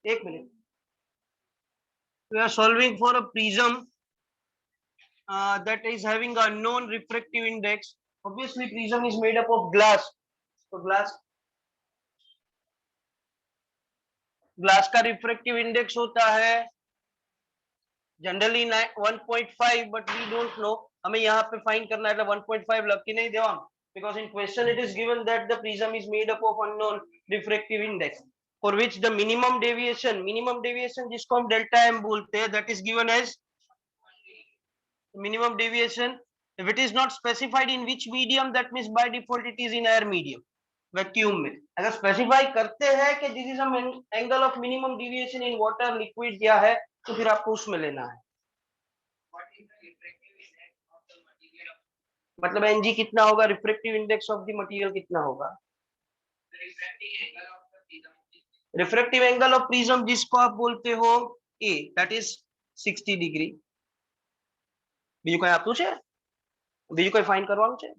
एक minute. We are solving for a prism that is having a known refractive index. Obviously, prism is made up of glass. So glass का refractive index होता है generally 1.5, but we don't know. हमें यहाँ पे find करना है 1.5 लग के नहीं देवा, because in question it is given that the prism is made up of unknown refractive index for which the minimum deviation जिसको हम डेल्टा एम बोलते हैं, that is given as minimum deviation. If it is not specified in which medium, that means by default it is in air medium, vacuum में. अगर specify करते हैं कि this is angle of minimum deviation in water liquid क्या है, तो फिर आपको उसमें लेना है. मतलब एनजी कितना होगा, refractive index of the material कितना होगा. रिफ्रैक्टिव एंगल ऑफ प्रिज्म जिसको आप बोलते हो ए, दैट इज 60 डिग्री. બીજું કઈ આપતું છે, બીજું કઈ ફાઇન્ડ કરવાનું છે.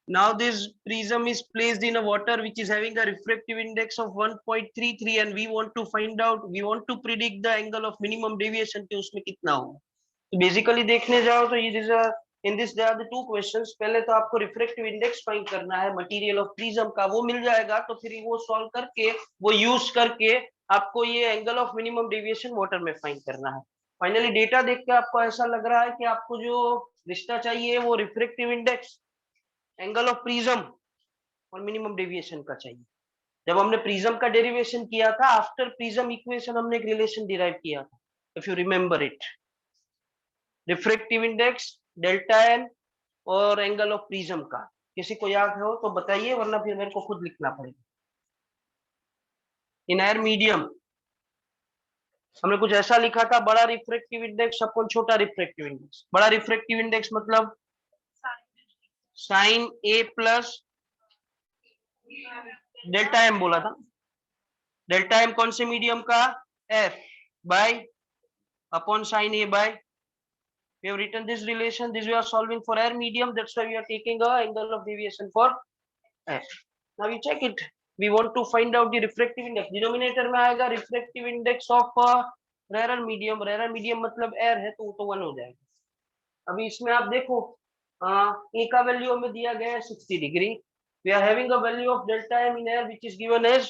Now this prism is placed in a water which is having a refractive index of 1.33 and we want to predict the angle of minimum deviation कि उसमें कितना होगा. तो बेसिकली देखने जाओ तो ये in this there are the two questions. पहले तो आपको रिफ्रैक्टिव इंडेक्स फाइंड करना है मटेरियल ऑफ प्रिज्म का, वो मिल जाएगा तो फिर वो सॉल्व करके वो यूज करके आपको ये angle of minimum deviation water में फाइंड करना है. फाइनली डेटा देख के आपको ऐसा लग रहा है कि आपको जो रिश्ता चाहिए वो refractive index, angle of prism और मिनिमम डेविएशन का चाहिए. जब हमने प्रिज्म का डेरिवेशन किया था, आफ्टर प्रिज्म इक्वेशन हमने एक रिलेशन डिराइव किया था, if you remember it. Refractive index, delta n और एंगल ऑफ प्रिज्म का. किसी को याद हो तो बताइए, वरना फिर मेरे को खुद लिखना पड़ेगा. इन एयर मीडियम हमने कुछ ऐसा लिखा था, बड़ा रिफ्रैक्टिव इंडेक्स अपन छोटा रिफ्रैक्टिव इंडेक्स. बड़ा रिफ्रैक्टिव इंडेक्स मतलब sine A plus delta m बोला था. डेल्टा एम कौन से मीडियम का, f by upon sine A by. We have written this relation. This we are solving for air medium. That's why we are taking a angle of deviation for air. Now we check it. We want to find out the refractive index. Denominator में आएगा refractive index of rarer medium. Rarer medium मतलब air है तो वो तो 1 हो जाएगा. अभी इसमें आप देखो ए का वैल्यू हमें दिया गया है 60 degree. We are having a value of delta m in air which is given as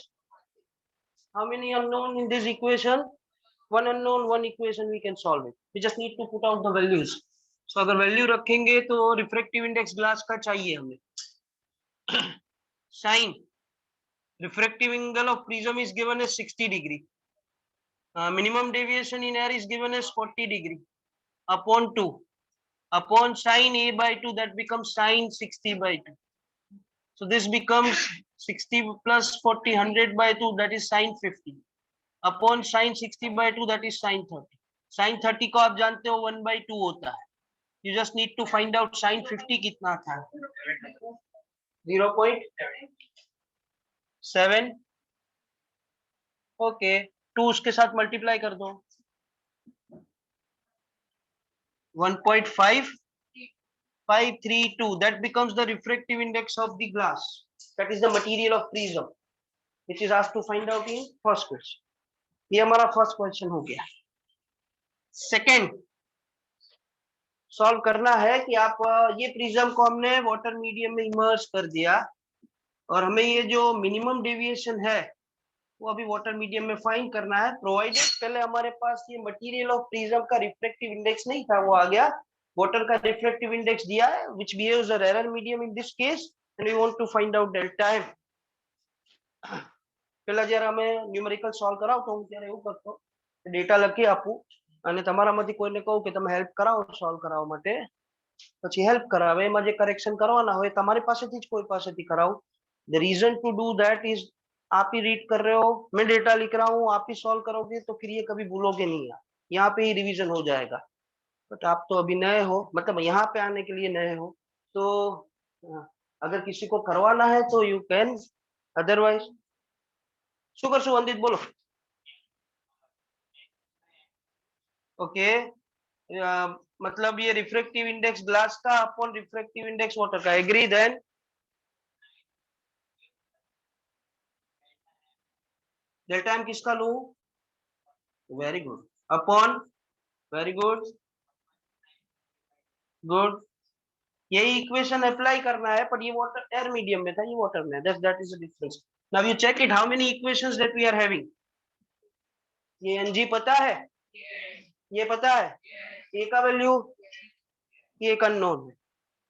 how many unknown in this equation? One unknown, one equation we can solve it. We just need to put out the values. So अगर value रखेंगे तो refractive index glass का चाहिए हमें. Sine refractive angle of prism is given as 60 degree. Minimum deviation in air is given as 40 degree upon 2 upon sin a by 2, that becomes sin 60 by 2. So this becomes 60 plus 40, 100 by 2, that is sin 50 upon sin 60 by 2, that is sin 30. sin 30 को आप जानते हो 1 by 2 होता है. You just need to find out sin 50 कितना था. 0.7. Okay, 2 उसके साथ मल्टीप्लाई कर दो. 1.5532. That becomes the refractive index of the glass. That is the material of prism, which is asked to find out in first question. ये हमारा first question हो गया. सेकेंड सॉल्व करना है कि आप ये प्रिज्म को हमने वाटर मीडियम में इमर्ज कर दिया और हमें ये जो मिनिमम डेविएशन है वो अभी वाटर मीडियम में फाइंड करना है. प्रोवाइडेड पहले हमारे पास ये मटेरियल ऑफ प्रिज्म का रिफ्रैक्टिव इंडेक्स नहीं था, वो आ गया. वाटर का रिफ्रैक्टिव इंडेक्स दिया है which behaves a rare medium in this case and we want to find out delta m. પેલા જ્યારે અમે ન્યુમેરિકલ સોલ્વ કરાવતો હું ત્યારે એવું કરતો, ડેટા લખી આપું અને તમારામાંથી કોઈને કહું કે તમે હેલ્પ કરાવો સોલ્વ કરાવવા માટે, પછી હેલ્પ કરાવે. એમાં જે કરેક્શન કરવાના હોય તમારી પાસેથી જ કોઈ પાસેથી કરાવું. The reason to do that is आप ही रीड कर रहे हो, मैं डेटा लिख रहा हूँ, आप ही सॉल्व करोगे तो फिर ये कभी भूलोगे नहीं. यहाँ पे ही रिवीजन हो जाएगा. बट आप तो अभी नए हो, मतलब यहाँ पे आने के लिए नए हो, तो अगर किसी को करवाना है तो यू कैन, अदरवाइज શું કરશું વંદિત બોલો. ઓકે, मतलब ये रिफ्रैक्टिव इंडेक्स ग्लास का अपॉन रिफ्रैक्टिव इंडेक्स वाटर का, एग्री? देन डेल्टा एम किसका लूं? Very good, upon, very good, good, यही इक्वेशन अप्लाई करना है, पर ये वाटर एयर मीडियम में था, ये वाटर में, that is the difference. Now you check it, how many equations that we are having. ये एनजी पता है, ये पता है, ए का वैल्यू, ये एक अननोन है,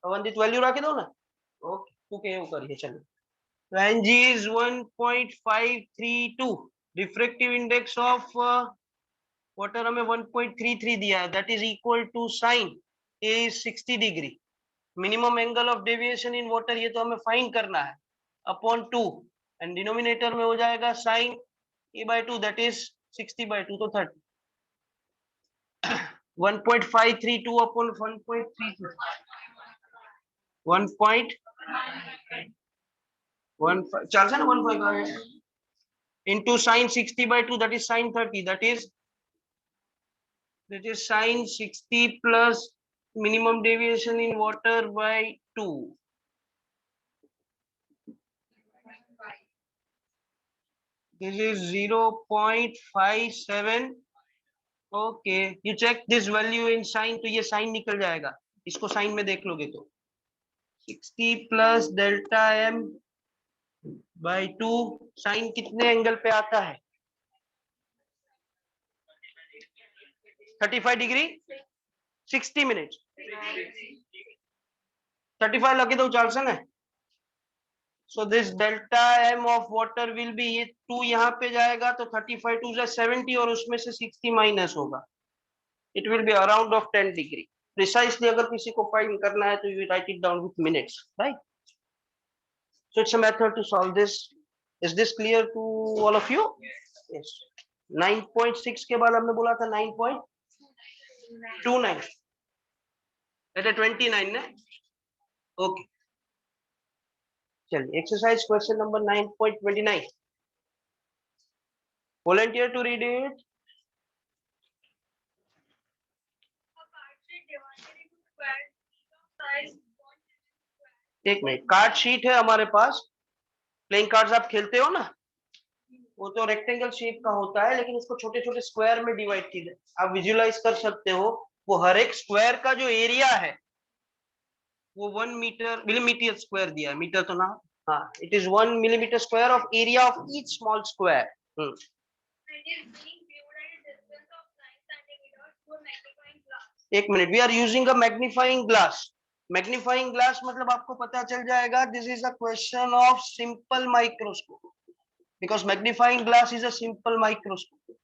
अवंदित वैल्यू रख दो ना, ओके तू के करिए चलो। Ng is 1.532, refractive index of water हमें 1.33 दिया है, that is equal to sine A is 60 degree, minimum angle of deviation in water, ये तो हमें फाइंड करना है, अपॉन 2, एंड डिनोमिनेटर में हो जाएगा sine A by 2, that is 60/2, तो 30, 1.532 अपॉन 1.32, 1.15 चल से ना 1.5 into sin 60/2, that is sin 30, that is sin 60 plus minimum deviation in water by 2. This is 0.57. Okay, you check this value in sin, तो ये sin निकल जाएगा, इसको sin में देख लोगे तो 60 plus delta m by 2, sin कितने एंगल पे आता है? 35 डिग्री, 60 मिनट, 35 लगे तो चार्ल्सन है। So this delta m of water will be, ये 2 यहाँ पे जाएगा तो 35 2 से 70 और उसमें से 60 माइनस होगा, it will be around of 10 degree precisely। अगर किसी को फाइंड करना है तो you write it down with minutes, right? So it's a method to solve this. Is this clear to all of you? Yes. 9.6 के बाद हमने बोला था 9.29, that is 29 ना, okay। चलिए exercise question number 9.29, volunteer to read it। एक minute, card sheet है हमारे पास, प्लेइंग कार्ड्स आप खेलते हो ना, वो तो रेक्टेंगल शेप का होता है, लेकिन उसको छोटे छोटे स्क्वायर में डिवाइड किया, आप विजुअलाइज कर सकते हो, वो हर एक स्क्वायर का जो एरिया है वो 1 मीटर मिलीमीटर स्क्वायर दिया है, मीटर तो ना, हाँ, it is 1 millimetre square of area of each small square. एक minute, we are using a magnifying glass. Magnifying glass मतलब आपको पता चल जाएगा, this is a question of simple microscope, because magnifying glass is a simple microscope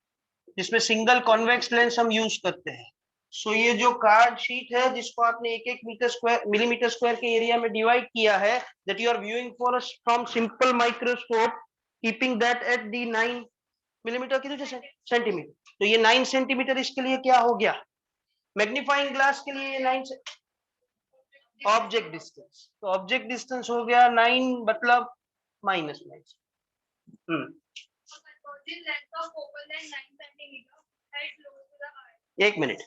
जिसमें single convex lens हम use करते हैं। सो ये जो कार्ड शीट है जिसको आपने एक एक मीटर स्क्वायर मिलीमीटर स्क्वायर के एरिया में डिवाइड किया है, that you are viewing for from simple microscope, keeping that at the 9 millimetre की सेंटीमीटर, तो ये 9 सेंटीमीटर इसके लिए क्या हो गया, मैग्नीफाइंग ग्लास के लिए 9 ऑब्जेक्ट डिस्टेंस, तो ऑब्जेक्ट डिस्टेंस हो गया 9 मतलब -9। एक मिनट,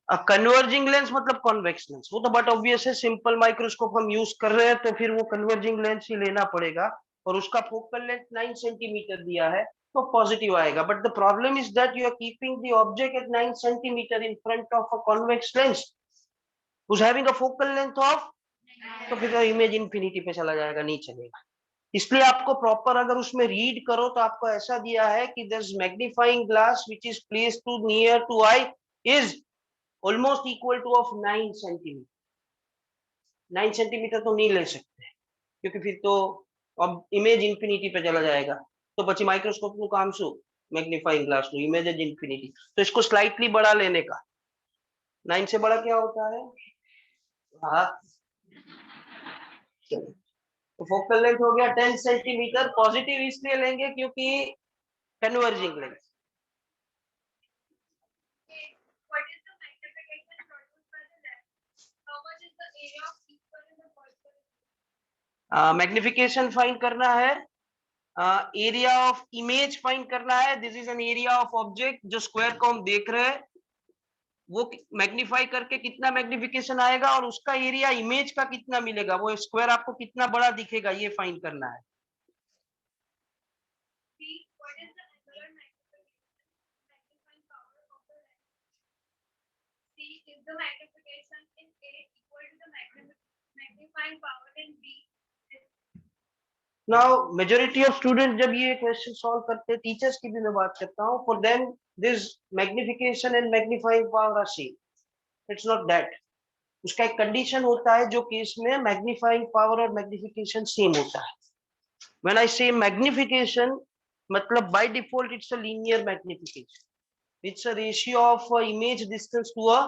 कन्वर्जिंग लेंस मतलब कॉन्वेक्स लेंस, वो तो बट ऑब्वियस है, सिंपल माइक्रोस्कोप हम यूज कर रहे हैं तो फिर वो कन्वर्जिंग लेंस ही लेना पड़ेगा, और उसका फोकल लेंथ 9 सेंटीमीटर दिया है तो पॉजिटिव आएगा। But the problem is that you are keeping the object at 9 centimetre in front of a convex lens who's having a focal length of, तो फिर इमेज इंफिनिटी पे चला जाएगा, नहीं चलेगा। इसलिए आपको प्रॉपर अगर उसमें रीड करो तो आपको ऐसा दिया है कि this magnifying glass which is placed too near to eye is almost equal to of 9 centimetre. 9 centimetre तो नहीं ले सकते क्योंकि फिर तो अब इमेज इंफिनिटी पे चला जाएगा, तो પછી માઇક્રોસ્કોપ નું કામ શું, मैग्नीफाइंग ग्लास નું इमेज इंफिनिटी, तो इसको स्लाइटली बड़ा लेने का। 9 से बड़ा क्या होता है, हाँ, तो फोकल लेंथ हो गया 10 सेंटीमीटर, पॉजिटिव इसलिए लेंगे क्योंकि कन्वर्जिंग लेंस। मैग्निफिकेशन फाइंड करना है, एरिया ऑफ इमेज फाइंड करना है, this is an area of object जो स्क्वायर को हम देख रहे हैं, वो मैग्नीफाई करके कितना मैग्निफिकेशन आएगा और उसका एरिया इमेज का कितना मिलेगा, वो स्क्वायर आपको कितना बड़ा दिखेगा, ये फाइंड करना है। नाउ मेजोरिटी ऑफ स्टूडेंट जब ये क्वेश्चन सॉल्व करते हैं, टीचर्स की भी मैं बात करता हूँ, for them this magnification and magnifying power are same. It's not that. उसका एक कंडीशन होता है जो केस में मैग्नीफाइंग पावर और मैग्निफिकेशन सेम होता है। व्हेन आई से मैग्निफिकेशन, मतलब by default it's a linear magnification. It's a ratio of image distance to a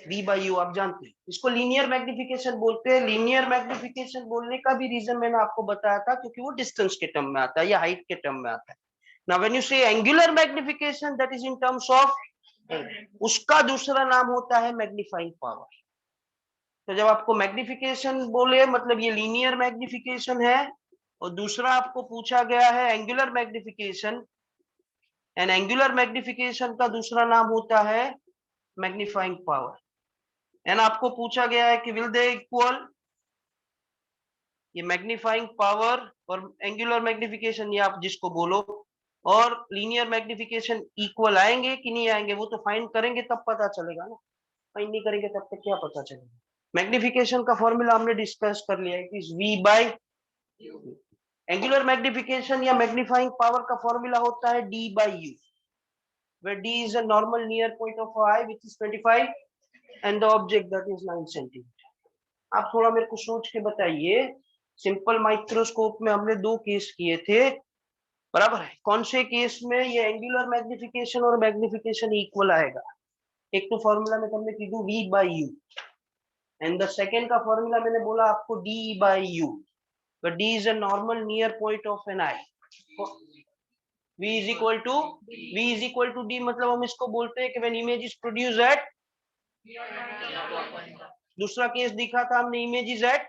v by u, आप जानते हैं इसको लीनियर मैग्निफिकेशन बोलते हैं। लीनियर मैग्निफिकेशन बोलने का भी रीजन मैंने आपको बताया था, क्योंकि वो डिस्टेंस के टर्म में आता है या हाइट के टर्म में आता है। नाउ व्हेन यू से angular magnification, that is in terms of, उसका दूसरा नाम होता है मैग्नीफाइंग पावर। तो जब आपको मैग्निफिकेशन बोले मतलब ये लीनियर मैग्निफिकेशन है, और दूसरा आपको पूछा गया है angular magnification, and angular magnification का दूसरा नाम होता है मैग्नीफाइंग पावर। एंड आपको पूछा गया है कि विल दे इक्वल, ये मैग्नीफाइंग पावर और एंगुलर मैग्निफिकेशन, ये आप जिसको बोलो, और लीनियर मैग्निफिकेशन इक्वल आएंगे कि नहीं आएंगे, वो तो फाइंड करेंगे तब पता चलेगा ना। फाइंड नहीं करेंगे तब तक क्या पता चलेगा। मैग्निफिकेशन का फॉर्मूला हमने डिस्कस कर लिया है कि v बाय, एंगुलर मैग्निफिकेशन या मैग्नीफाइंग पावर का फॉर्मूला होता है d by u, where d is a normal near point of eye which is 25 and the object that is 9 centimeter. आप थोड़ा मेरे को सोच के बताइए, सिंपल माइक्रोस्कोप में हमने दो केस किए थे, बराबर है? कौन से केस में ये एंगुलर मैग्निफिकेशन और मैग्निफिकेशन इक्वल आएगा? एक तो फॉर्मूला में हमने कीधु v by u, and the second का फॉर्मूला मैंने बोला आपको d by u, but d is a normal near point of an eye. v is equal to d, मतलब हम इसको बोलते हैं कि when image is produced at, दूसरा केस दिखा था हमने इमेज इज एट,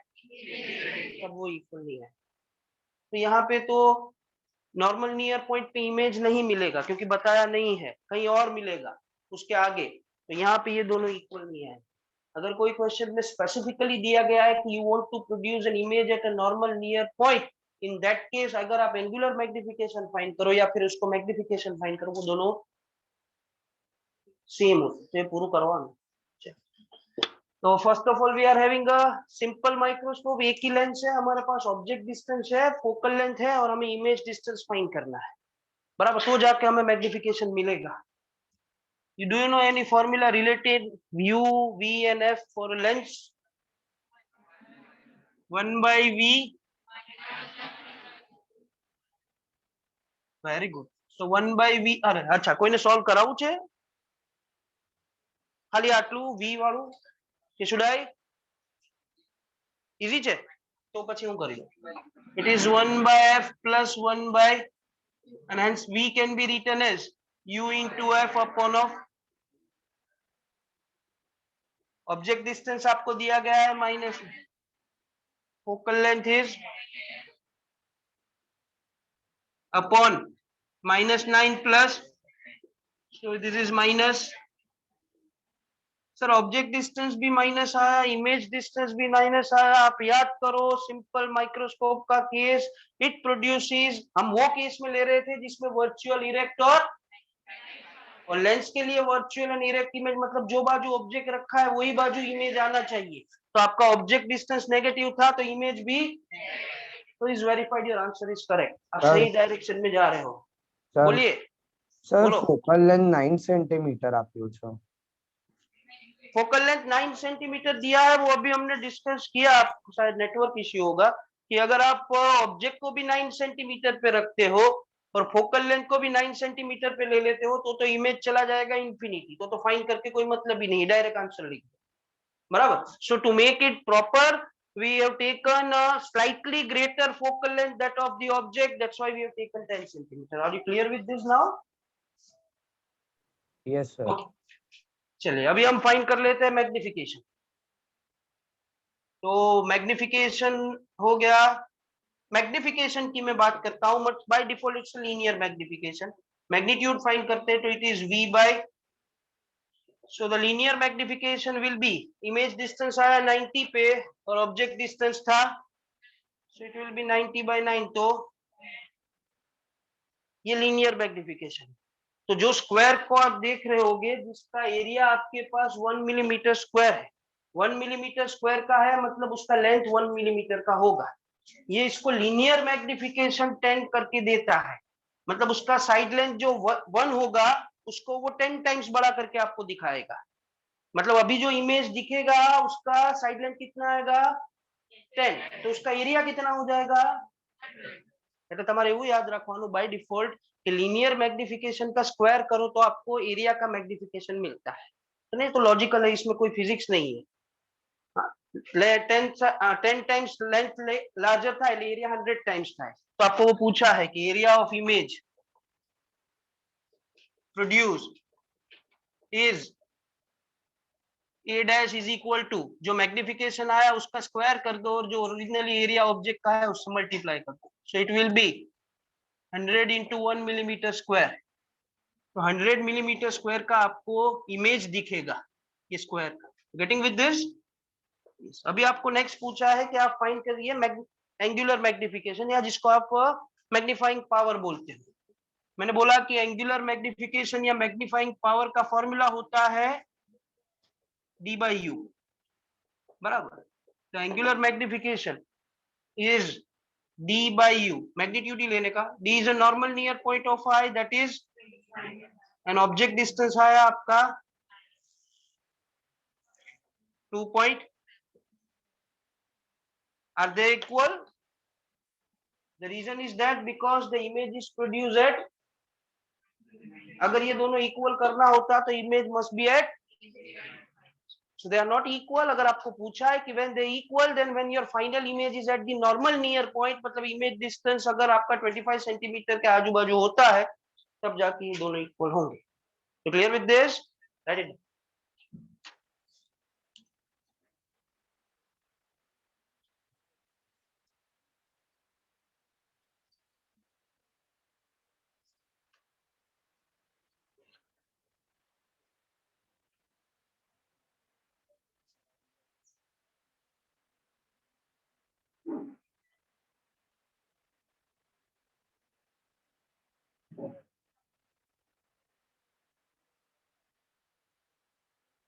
तब वो इक्वल नहीं है। तो यहाँ पे तो नॉर्मल नियर पॉइंट पे इमेज नहीं मिलेगा, क्योंकि बताया नहीं है, कहीं और मिलेगा उसके आगे। तो यहाँ पे ये दोनों इक्वल नहीं है। अगर कोई क्वेश्चन में स्पेसिफिकली दिया गया है कि you want to produce an image at a normal near point, in that case अगर आप एंगुलर मैग्निफिकेशन फाइंड करो या फिर उसको मैग्निफिकेशन फाइंड करो, वो दोनों सेम होते हैं। पूरा करवाना। तो first of all we are having a simple microscope, एक ही लेंस है हमारे पास, ऑब्जेक्ट डिस्टेंस है, फोकल लेंथ है, और हमें इमेज डिस्टेंस फाइंड करना है, बराबर? तो जाके हमें मैग्निफिकेशन मिलेगा। You do you know any formula related u, v and f for a lens? 1 by v. Very good. So 1 by v. अरे अच्छा, कोઈને સોલ્વ કરાવવું છે? ખાલી આટલું v વાળું કે should I? Easy છે તો પછી હું કરી લઉં. It is 1 by f plus 1 by, and hence v can be written as u into f upon of object distance आपको दिया गया है minus, focal length is upon -9 plus, so this is minus. Sir object distance भी minus आया, image distance भी minus आया। आप याद करो सिंपल माइक्रोस्कोप का केस, इट प्रोड्यूसेस, हम वो केस में ले रहे थे जिसमें वर्चुअल, इरेक्ट और लेंस के लिए वर्चुअल एंड इरेक्ट इमेज, मतलब जो बाजू ऑब्जेक्ट रखा है वही बाजू इमेज आना चाहिए। तो आपका ऑब्जेक्ट डिस्टेंस नेगेटिव था तो इमेज भी, तो is verified, your answer is correct. आप सही डायरेक्शन में जा रहे हो। बोलिए। सर बोलो। फोकल लेंथ 9 सेंटीमीटर आप पूछो। फोकल लेंथ 9 सेंटीमीटर दिया है, वो अभी हमने डिस्कस किया, आपको शायद नेटवर्क इश्यू होगा, कि अगर आप ऑब्जेक्ट को भी 9 सेंटीमीटर पे रखते हो और फोकल लेंथ को भी 9 सेंटीमीटर पे ले लेते हो तो इमेज चला जाएगा इंफिनिटी, तो फाइंड करके कोई मतलब ही नहीं, डायरेक्ट आंसर लिख दो, बराबर? So to make it proper we have taken a slightly greater focal length that of the object, that's why we have taken 10 centimeter. Are you clear with this now? Yes sir. Okay. चलिए अभी हम find कर लेते हैं magnification. तो magnification हो गया। Magnification की मैं बात करता हूं, but by default it's linear magnification. Magnitude find करते हैं तो it is v by So the linear magnification will be image distance आया 90 पे और object distance था, so it will be 90 by 9. तो ये linear magnification. तो जो स्क्वायर को आप देख रहे होगे जिसका एरिया आपके पास 1 मिलीमीटर स्क्वायर है, 1 मिलीमीटर स्क्वायर का है मतलब उसका लेंथ 1 मिलीमीटर का होगा. ये इसको लीनियर मैग्निफिकेशन 10 करके देता है, मतलब उसका साइड लेंथ जो 1 होगा उसको वो 10 टाइम्स बड़ा करके आपको दिखाएगा. मतलब अभी जो इमेज दिखेगा उसका साइड लेंथ कितना आएगा 10, तो उसका एरिया कितना हो जाएगा. એટલે તમારે એવું યાદ રાખવાનું બાય ડિફોલ્ટ कि लीनियर मैग्निफिकेशन का स्क्वायर करो तो आपको एरिया का मैग्निफिकेशन मिलता है. तो नहीं तो लॉजिकल है, इसमें कोई फिजिक्स नहीं है. 10 टाइम्स लेंथ लार्जर था एरिया 100 टाइम्स था. तो आपको वो पूछा है कि area of image produced is A dash is equal to जो मैग्निफिकेशन आया उसका स्क्वायर कर दो और जो ओरिजिनली एरिया ऑब्जेक्ट का है उससे मल्टीप्लाई कर दो. So it will be 100 into 1 millimetre square. तो 100 मिलीमीटर स्क्वायर का आपको इमेज दिखेगा ये स्क्वायर का. Getting with this. अभी आपको नेक्स्ट पूछा है कि आप फाइंड करिए एंगुलर मैग्निफिकेशन या जिसको आप मैग्नीफाइंग पावर बोलते हैं. मैंने बोला कि एंगुलर मैग्निफिकेशन या मैग्नीफाइंग पावर का फॉर्मूला होता है d by u. बराबर. तो angular magnification is d by u. Magnitude ही लेने का. d is a normal near point of eye that is an object distance है आपका 2 point. Are they equal? The reason is that because the image is produced at, अगर ये दोनों equal करना होता तो image must be at, so they are not equal. अगर आपको पूछा है कि when they equal then when your final image is at the normal near point, मतलब इमेज डिस्टेंस अगर आपका 25 सेंटीमीटर के आजू बाजू होता है तब जाके ये दोनों इक्वल होंगे. तो clear with this. Right it.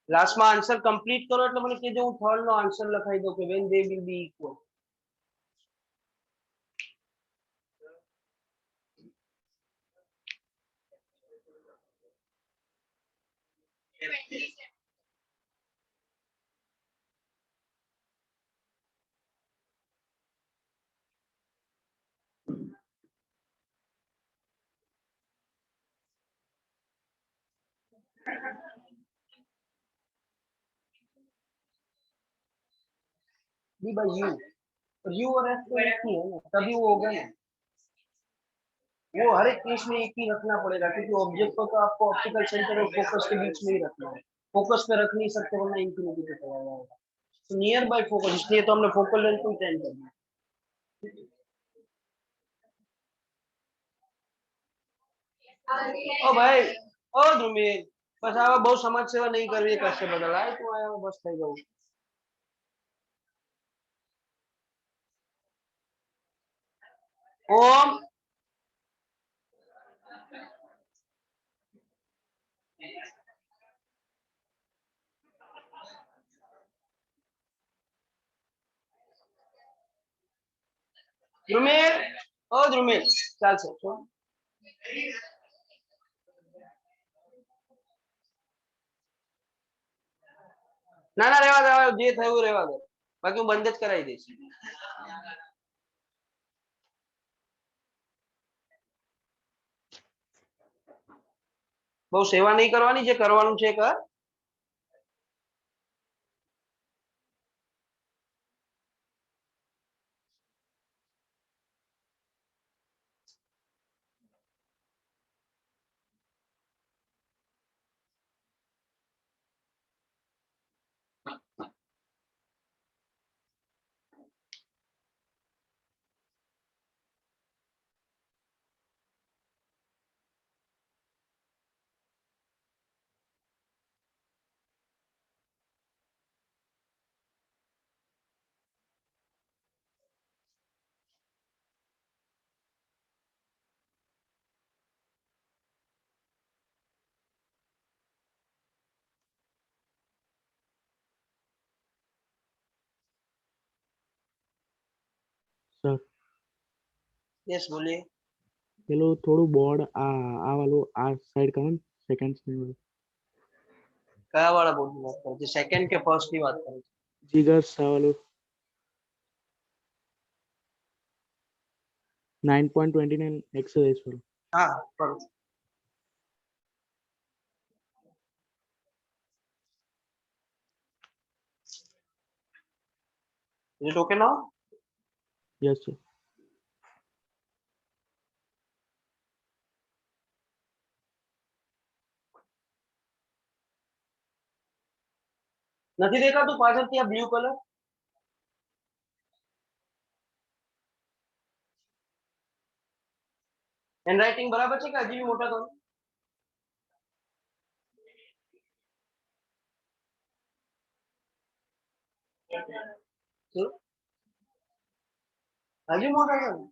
લાસ્ટમાં આન્સર કમ્પ્લીટ કરો એટલે મને કહેજો હું થર્ડ નો આન્સર લખાઈ દઉં કે when they will be equal. d by u. और u और f तो एक ही है ना, तभी वो होगा ना. वो हर एक केस में एक ही रखना पड़ेगा क्योंकि ऑब्जेक्ट को तो आपको ऑप्टिकल सेंटर और फोकस के बीच में ही रखना है. फोकस पे रख नहीं सकते वरना इंफिनिटी पे चला जाएगा. तो नियर बाय फोकस, इसलिए तो हमने फोकल लेंथ को 10 कर दिया. ओ भाई, ओ ધ્રુમિલ, બસ આવા બહુ સમાજ સેવા નહીં કરવી કશે બદલાય તું આયા બસ થઈ ગયું. ઓમ ધ્રુમિલ, ઓ ધ્રુમિલ, ચાલશે. ના ના રહેવા દે, જે થયું રહેવા દે, બાકી હું બંધ જ કરાવી દઈશ. બહુ સેવા નહીં કરવાની, જે કરવાનું છે કર. સર यस बोलिए. પેલું થોડું બોર્ડ આ વાળું આ સાઈડ કરો ને સેકન્ડ कया वाला बोर्ड की बात करो, सेकंड के फर्स्ट की बात करो. જીગર્સ આ વાળું 9.29 एक्सरसाइज वाળું हाँ करो. Is it okay now? Yes sir નથી દેખાતું પાછળથી આ બ્લુ કલર? હેન્ડરાઇટિંગ બરાબર છે કે હજી બી મોટા કરું? શું? હજી મોટા કરું?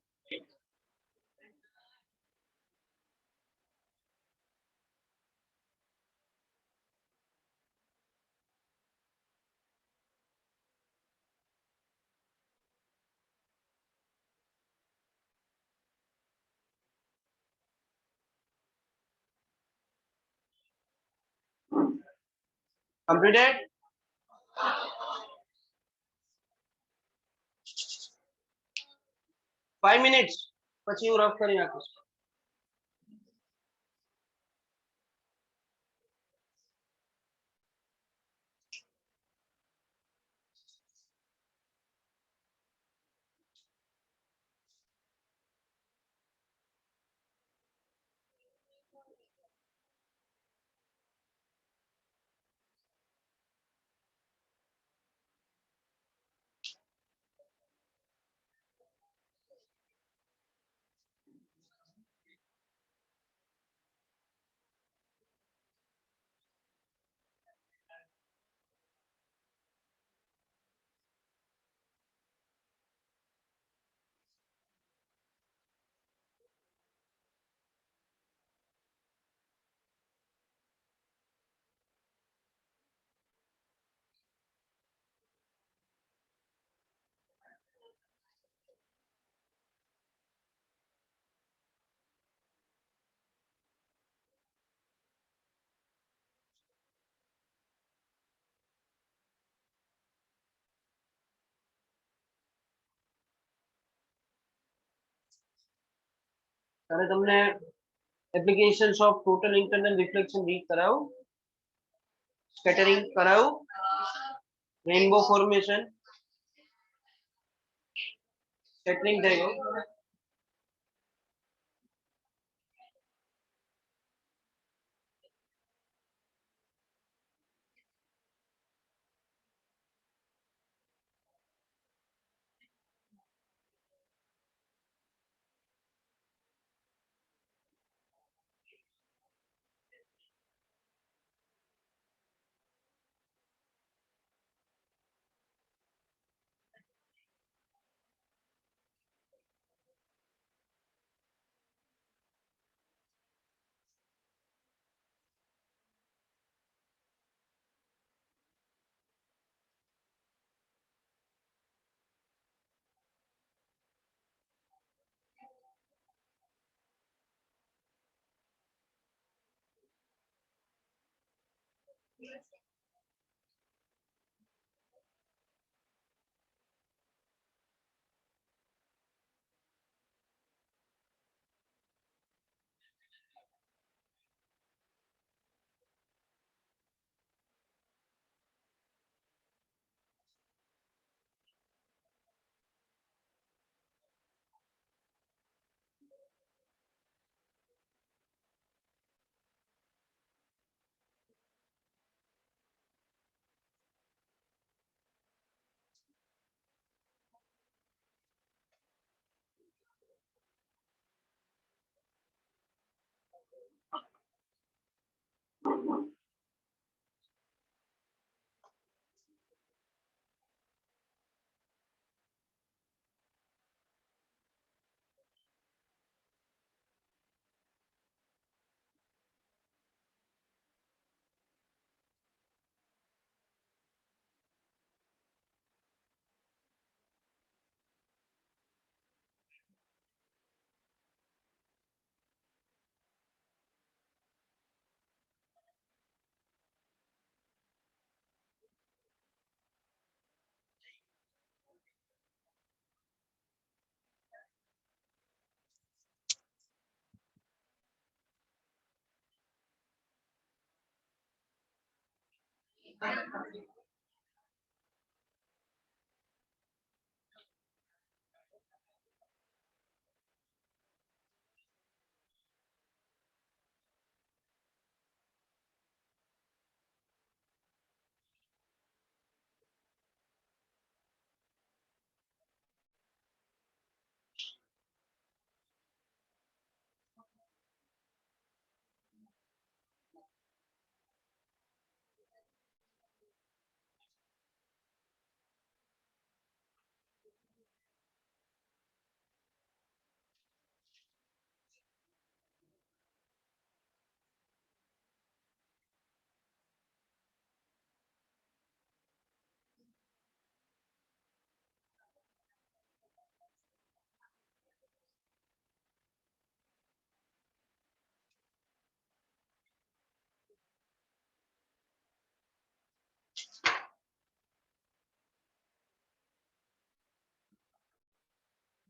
Completed? Five minutes પછી હું રફ કરી નાખીશ. ત્યારે તમને applications of total internal reflection read કરાવું, સ્કેટરિંગ કરાવું, રેનબો ફોર્મેશન, સ્કેટરિંગ થઈ ગયું.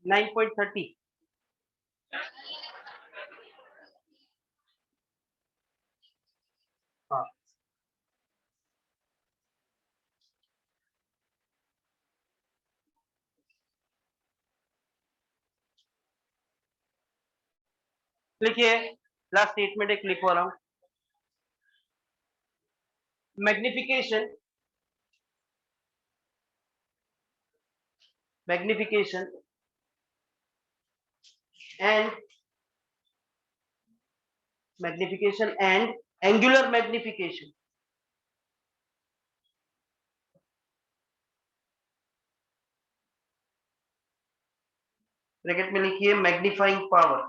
9.30. हाँ, लिखिए, लास्ट स्टेटमेंट एक लिखवा रहा हूँ। Magnification and angular magnification. Bracket में लिखिए मैग्नीफाइंग पावर।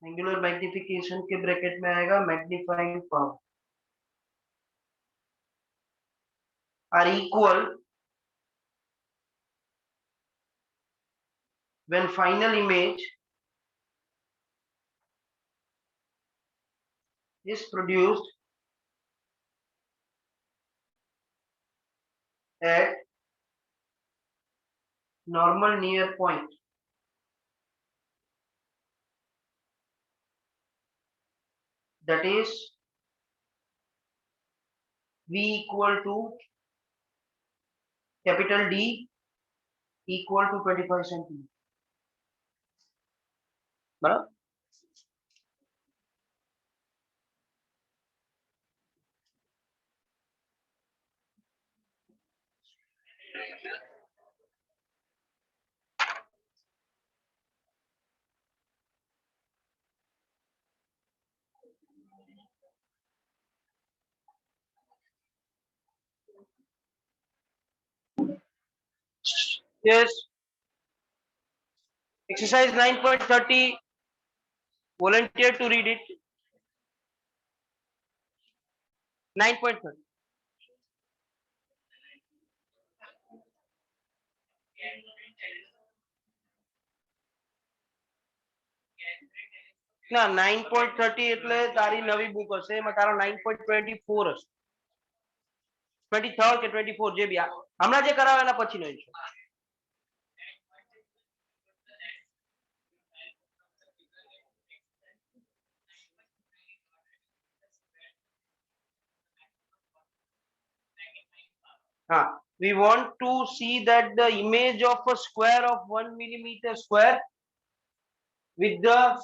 एंगुलर मैग्निफिकेशन के ब्रैकेट में आएगा magnifying power are equal when final image is produced at normal near point. That is V equal to capital D equal to 25 centimeter. बराबर? Yes. Exercise 9.30. Volunteer to read it. 9.30. ના 9.30 એટલે તારી નવી book હશે એમાં તારો 9.24 હશે 23rd કે 24 જે બી હમણાં જે કરાવે એના પછીનો છે. We want to see that the image of a square of 1 millimeter square with the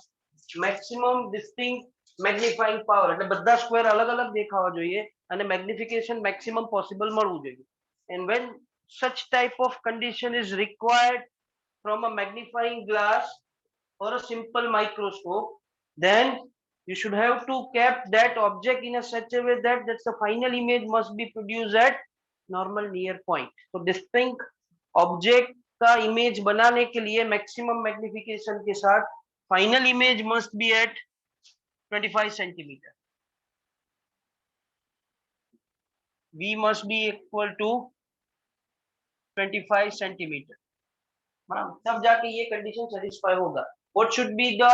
maximum distinct magnifying power એટલે બધા સ્ક્વેર અલગ અલગ દેખાવા જોઈએ અને મેગ્નિફિકેશન મેક્સિમમ પોસિબલ મળવું જોઈએ. And when such type of condition is required from a magnifying glass or a simple microscope, then you should have to keep that object in a such a way that the final image must be produced at normal near point. So distinct object का image बनाने के लिए maximum magnification के साथ final image must be at 25 centimeter. V must be equal to 25 centimeter. तब जाके ये condition satisfy होगा. What should be the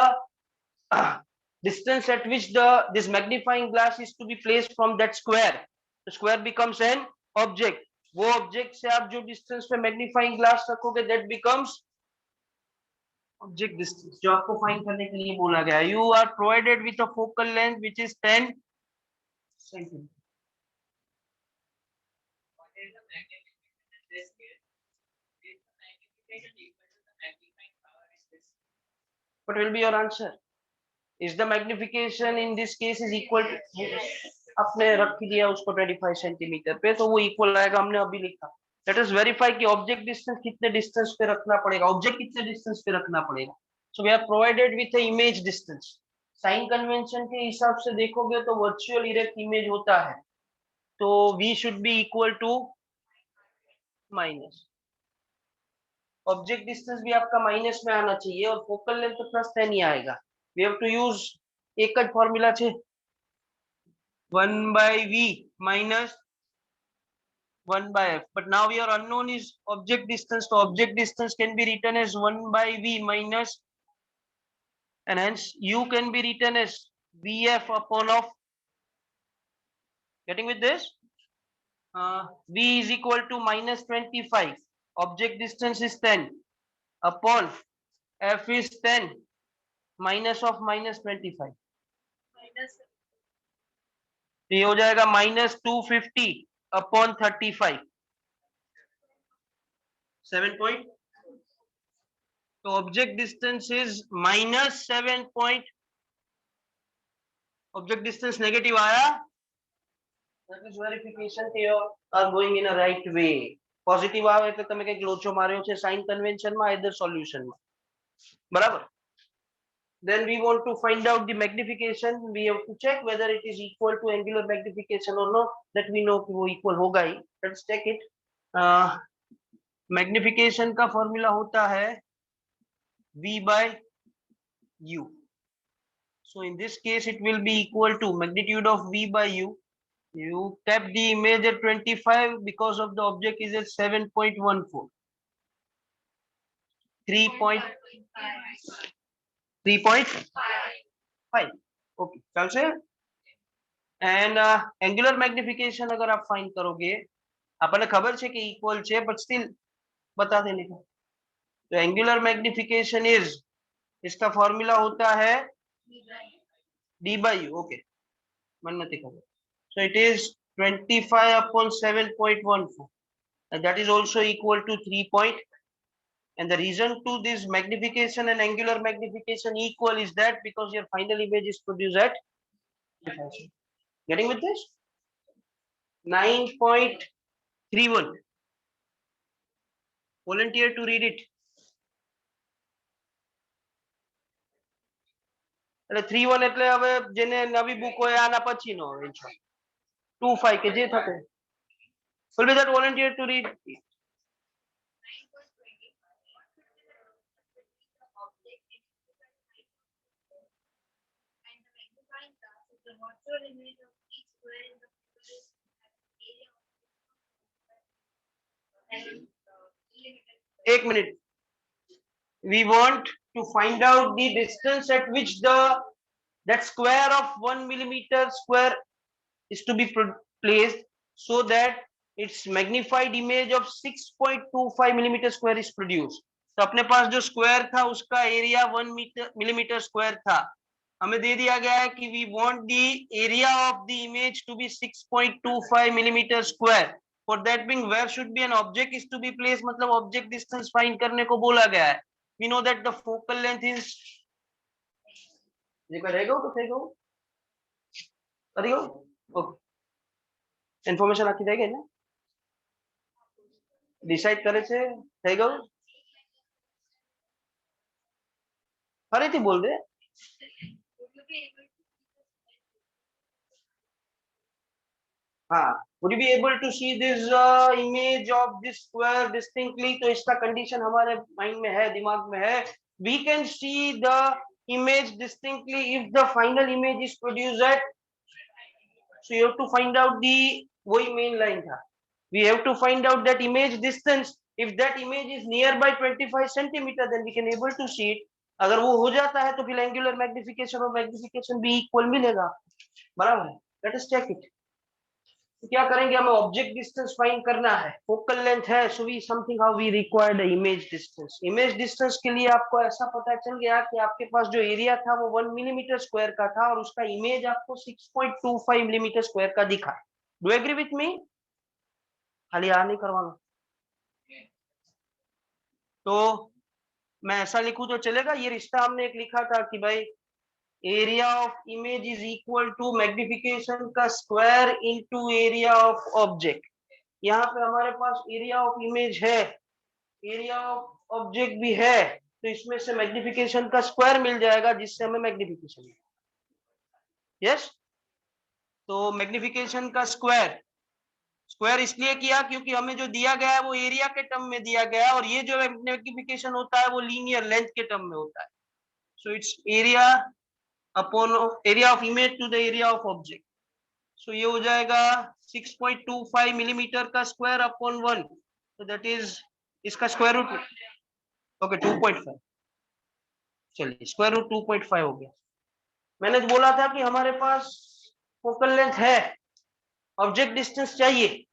distance at which this magnifying glass is to be placed from that square? The square becomes an object. वो object से आप जो distance पे magnifying glass रखोगे that becomes object distance जो आपको find करने के लिए बोला गया. You are provided with a focal length which is 10 centimeter. What will be your answer? Is the magnification in this case is equal to, आपने रख दिया उसको 25 सेंटीमीटर पे तो वो इक्वल आएगा, हमने अभी लिखा। लेट अस वेरीफाई कि ऑब्जेक्ट डिस्टेंस कितने डिस्टेंस पे रखना पड़ेगा, ऑब्जेक्ट कितने डिस्टेंस पे रखना पड़ेगा। So we are provided with image distance. Sign convention के हिसाब से देखोगे तो वर्चुअल इरेक्ट इमेज होता है, तो v should be equal to minus, object distance भी आपका माइनस में आना चाहिए और फोकल लेंथ तो प्लस 10 ही आएगा। वी हैव टू यूज एक જ फॉर्मूला છે 1 by v minus 1 by f, but now your unknown is object distance, so object distance can be written as 1 by v minus, and hence u can be written as vf upon of, getting with this, v is equal to minus 25, object distance is 10 upon f is 10 minus of minus 25, तो ये हो जाएगा minus 250 upon 35, 7 point, so object distance is minus 7 point, object distance negative आया, that is verification that you are going in a right way. Positive આવે એટલે તમે કઈક લોચો માર્યો છે સાઇન કન્વેન્શન માં either solution માં, બરાબર. Then we want to find out the magnification, we have to check whether it is equal to angular magnification or not, that we know कि वो equal होगा ही. Let's check it. Magnification का formula होता है v by u. So in this case it will be equal to magnitude of v by u. You kept the image at 25 because of the object is at 7.14. 3.5. Okay, चल से। And angular magnification अगर आप find करोगे, आपने खबर है कि equal है बट स्टिल बता देने का, तो एंगुलर मैग्निफिकेशन इज, इसका फॉर्मूला होता है d by u. ओके, मन नहीं खबर, so it is 25 upon 7.14 and that is also equal to 3 point, and the reason to this magnification and angular magnification equal is that because your final image is produced at, getting with this, 9.31. Volunteer to read it. એટલે 3.1 એટલે હવે જેને નવી book હોય આના પછીનો answer 2.5 કે જે થશે. will be that volunteer to read. एक minute, we want to find out the distance at which that square of 1 millimeter square is to be placed so that its magnified image of 6.25 millimeter square is produced. तो अपने पास जो square था उसका area 1 millimeter square था, हमें दे दिया गया है कि we want the area of the image to be 6.25 millimeter square. For that being, where should be an object is to be placed, मतलब object distance find करने को बोला गया है. We know that the focal length is, ये करेगा तो करेगा, करेगा, ओके, इन्फॉर्मेशन आखी जाएगी ना, डिसाइड करे છે, થઈ ગયું, ફરીથી બોલ દે. हाँ, would you be able to see this image of this square distinctly? तो इसका कंडीशन हमारे माइंड में है, दिमाग में है. We can see the image distinctly if the final image is produced at, so you have to find out the, वही main line था, we have to find out that image distance. If that image is nearby 25 centimeter, then we can able to see it. अगर वो हो जाता है तो फिर angular magnification और मैग्निफिकेशन भी इक्वल मिलेगा, बराबर है. Let us check it. तो क्या करेंगे, हमें ऑब्जेक्ट डिस्टेंस फाइंड करना है, फोकल लेंथ है, so we something how we require the image distance. Image distance के लिए आपको ऐसा पता चल गया कि आपके पास जो एरिया था वो 1 मिलीमीटर स्क्वायर का था और उसका इमेज आपको 6.25 मिलीमीटर स्क्वायर का दिखा. Do agree with me? खाली आ नहीं करवाना। तो मैं ऐसा लिखूं तो चलेगा? ये रिश्ता हमने एक लिखा था कि भाई area of image is equal to magnification का square into area of object. यहाँ पे हमारे पास एरिया ऑफ इमेज है, एरिया ऑफ ऑब्जेक्ट भी है, तो इसमें से मैग्निफिकेशन का स्क्वायर मिल जाएगा जिससे हमें मैग्निफिकेशन। यस, तो मैग्निफिकेशन का स्क्वायर, स्क्वायर इसलिए किया क्योंकि हमें जो दिया गया है वो एरिया के टर्म में दिया गया है, और ये जो मैग्निफिकेशन होता है वो लीनियर लेंथ के टर्म में होता है। So it's area upon area of image to the area of object. So ये हो जाएगा 6.25 मिलीमीटर का स्क्वायर अपॉन 1, तो दैट इज इसका स्क्वायर रूट, ओके 2.5, चलिए स्क्वायर रूट 2.5 हो गया। मैंने तो बोला था कि हमारे पास फोकल लेंथ है, ऑब्जेक्ट डिस्टेंस चाहिए,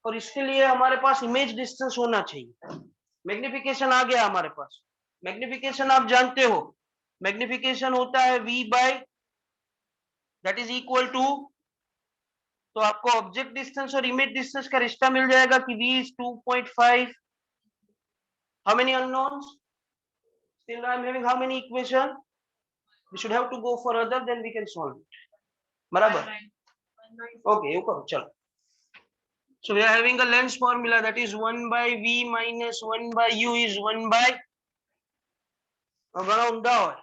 और इसके लिए हमारे पास इमेज डिस्टेंस होना चाहिए। मैग्निफिकेशन आ गया हमारे पास। मैग्निफिकेशन आप जानते हो, मैग्निफिकेशन होता है v by that is equal to, तो आपको ऑब्जेक्ट डिस्टेंस और इमेज डिस्टेंस का रिश्ता मिल जाएगा कि v is 2.5, how many unknowns, still I am having how many equation, we should have to go for other, then we can solve it, बराबर? okay you करो चलो। So we are having a length formula that is 1 by v minus 1 by u is 1 by, ઘણા ઊંડા હોય,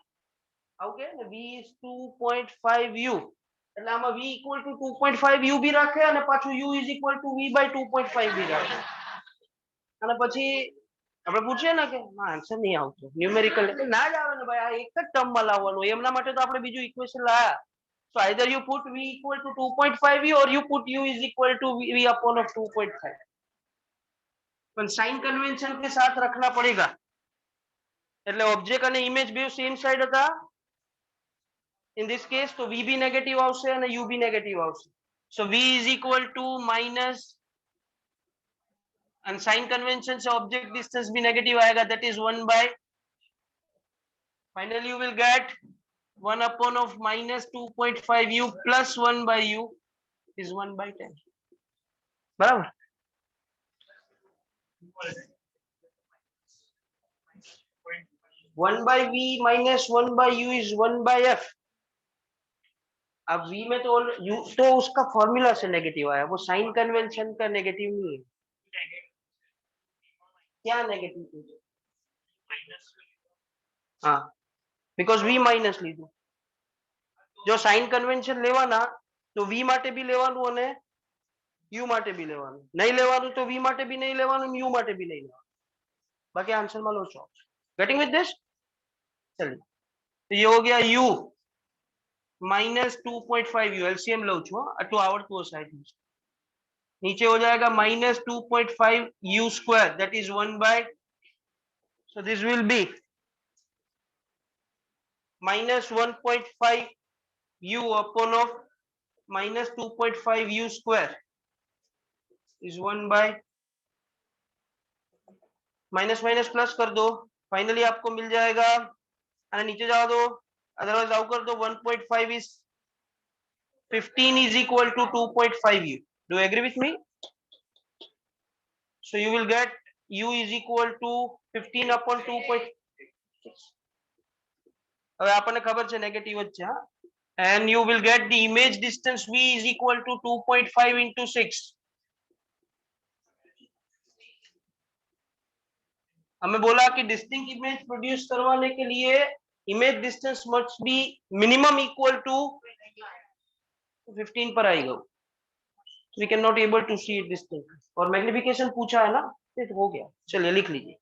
okay ને v is 2.5 u, એટલે આમાં v equal to 2.5 u भी રાખે અને પાછું u is equal to v by 2.5 भी રાખે, અને પછી આપણે પૂછીએ ને કે આન્સર નહીં આવતો ન્યુમેરિકલ, ના જ આવે ને ભાઈ, આ એક જ ટર્મમાં લાવવાનું, એમના માટે તો આપણે બીજું ઇક્વેશન લાયા। So either you put v equal to 2.5 u or you put u is equal to v upon of 2.5, પણ સાइन कन्वेंशन के साथ रखना पड़ेगा, એટલે ઓબ્જેક્ટ અને ઇમેજ બે સેમ સાઈડ હતા, in this case તો v भी नेगेटिव આવશે અને u भी नेगेटिव આવશે। so v is equal to minus, and sign convention से ऑब्जेक्ट डिस्टेंस भी नेगेटिव आएगा, that is 1 by, finally you will get 1 upon of minus 2.5 u plus 1 by u is 1 by 10, बराबर? One by v minus 1 by u is 1 by f। अब v में तो u तो उसका formula से negative आया, वो साइन कन्वेंशन का नेगेटिव नहीं है। क्या नेगेटिव? हाँ, बिकॉज v माइनस લીધું, જો સાइन કન્વેન્શન લેવાના તો v માટે બી લેવાનું અને u માટે બી લેવાનું, નહીં લેવાનું તો v માટે બી નહીં લેવાનું, u માટે બી નહીં લેવાનું, બાકી આન્સરમાં લો છો। Getting with this? चलिए, तो ये हो गया u माइनस 2.5 u, एलसीएम लो छो, आटલું આવડતું હશે आई थिंक। नीचे हो जाएगा minus 2.5 u square, that is 1 by, so this will be minus 1.5 u upon of minus 2.5 u square is 1 by, minus minus plus कर दो, फाइनली आपको मिल जाएगा, और नीचे जाओ दो, अदरवाइज आउट कर दो, 1.5 is 15 is equal to 2.5 u, do you agree with me? So you will get u is equal to 15 upon 2.6, હવે આપણને ખબર છે નેગેટિવ જ છે, હા, and you will get the image distance v is equal to 2.5 into 6। हमें बोला कि डिस्टिंक्ट इमेज प्रोड्यूस करवाने के लिए image distance must be minimum equal to 15 पर आएगा, we can not able to see it distinct, और मैग्निफिकेशन पूछा है ना, तो हो गया। चलिए लिख लीजिए,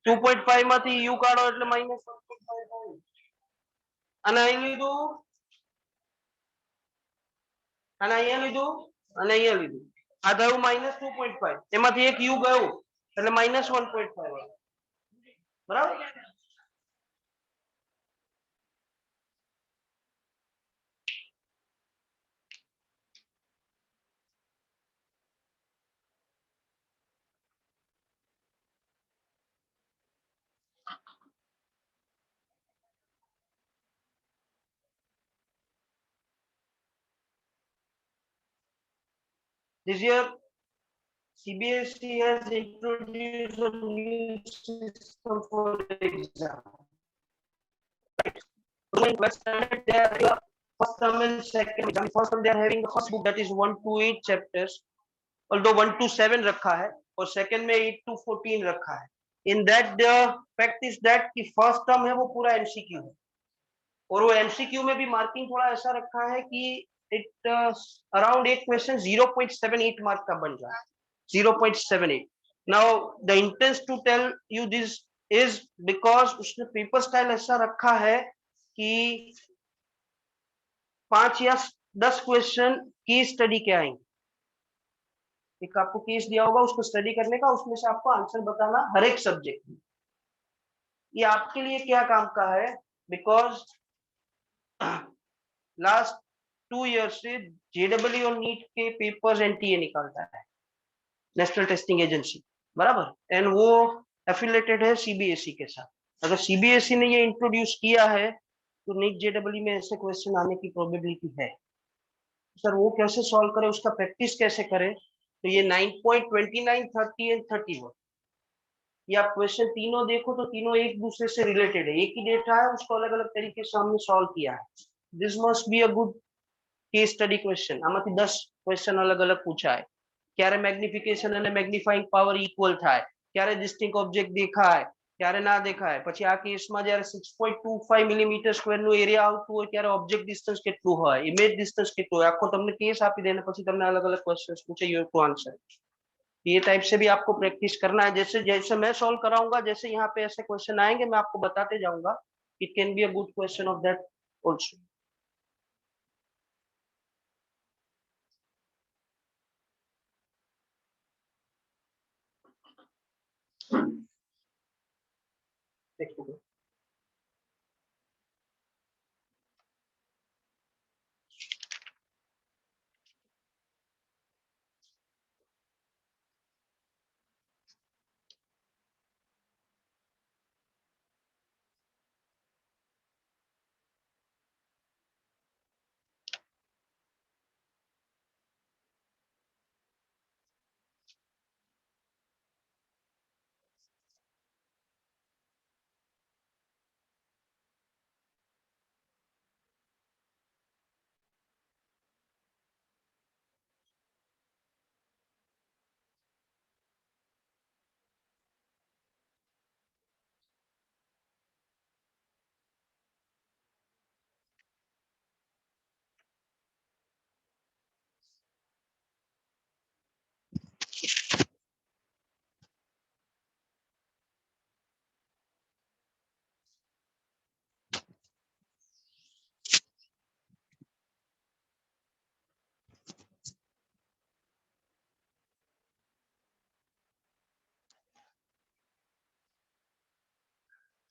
2.5 માંથી u કાઢો એટલે માઈનસ 1.5 થાય, અને અહીં લીધું, અને અહીંયા લીધું, અને અહીંયા લીધું, આ ગયું માઈનસ 2.5, એમાંથી એક u ગયું એટલે માઈનસ 1.5, બરાબર? This year, CBSE has introduced a new system for exam. So in 12th standard, they are having first term and second exam. First term they are having the first book that is 1 to 8 chapters, although 1 to 7 रखा है, और second में 8 to 14 रखा है. In that the fact is that कि first term है वो पूरा MCQ है, और वो MCQ में भी मार्किंग थोड़ा ऐसा रखा है कि it around 8 question 0.78 मार्क का बन रहा है, 0.78. Now the intent to tell you this is because उसने पेपर स्टाइल ऐसा रखा है कि 5 या 10 क्वेश्चन की स्टडी के आएंगे. एक आपको केस दिया होगा, उसको स्टडी करने का, उसमें से आपको आंसर बताना हर एक सब्जेक्ट में. ये आपके लिए क्या काम का है, बिकॉज लास्ट 2 ईयर से जेडब्ल्यू और नीट के पेपर्स एनटीए निकालता है, नेशनल टेस्टिंग एजेंसी, बराबर, एंड वो एफिलेटेड है सीबीएसई के साथ. अगर सीबीएसई ने ये इंट्रोड्यूस किया है तो नीट जेडब्ल्यू में ऐसे क्वेश्चन आने की प्रोबेबिलिटी है. सर वो कैसे सॉल्व करे, उसका प्रैक्टिस कैसे करे, तो ये 9.29, 30 एंड 31, ये आप क्वेश्चन तीनों देखो तो तीनों एक दूसरे से रिलेटेड है, एक ही डेटा है, उसको अलग अलग तरीके से हमने सॉल्व किया है. This must be a good case study question. આમાંથી 10 ક્વેશ્ચન અલગ અલગ પૂછાય, ક્યારે મેગ્નિફિકેશન અને મેગ્નિફાઇંગ પાવર ઇક્વલ થાય, ક્યારે ડિસ્ટિંક્ટ ઓબ્જેક્ટ દેખાય, ક્યારે ના દેખાય. પછી આ કેસમાં જ્યારે 6.25 મિલીમીટર સ્ક્વેરનું એરિયા આવતું હોય ત્યારે ઓબ્જેક્ટ ડિસ્ટન્સ કેટલું હોય, ઇમેજ ડિસ્ટન્સ કેટલું હોય, આખો તમને કેસ આપી દે ને પછી તમને અલગ અલગ ક્વેશ્ચન્સ પૂછે, યુ હેવ ટુ આન્સર. ये टाइप से भी आपको प्रैक्टिस करना है. जैसे जैसे मैं सॉल्व कराऊंगा, जैसे यहाँ पे ऐसे क्वेश्चन आएंगे मैं आपको बताते जाऊंगा. It can be a good question of that also.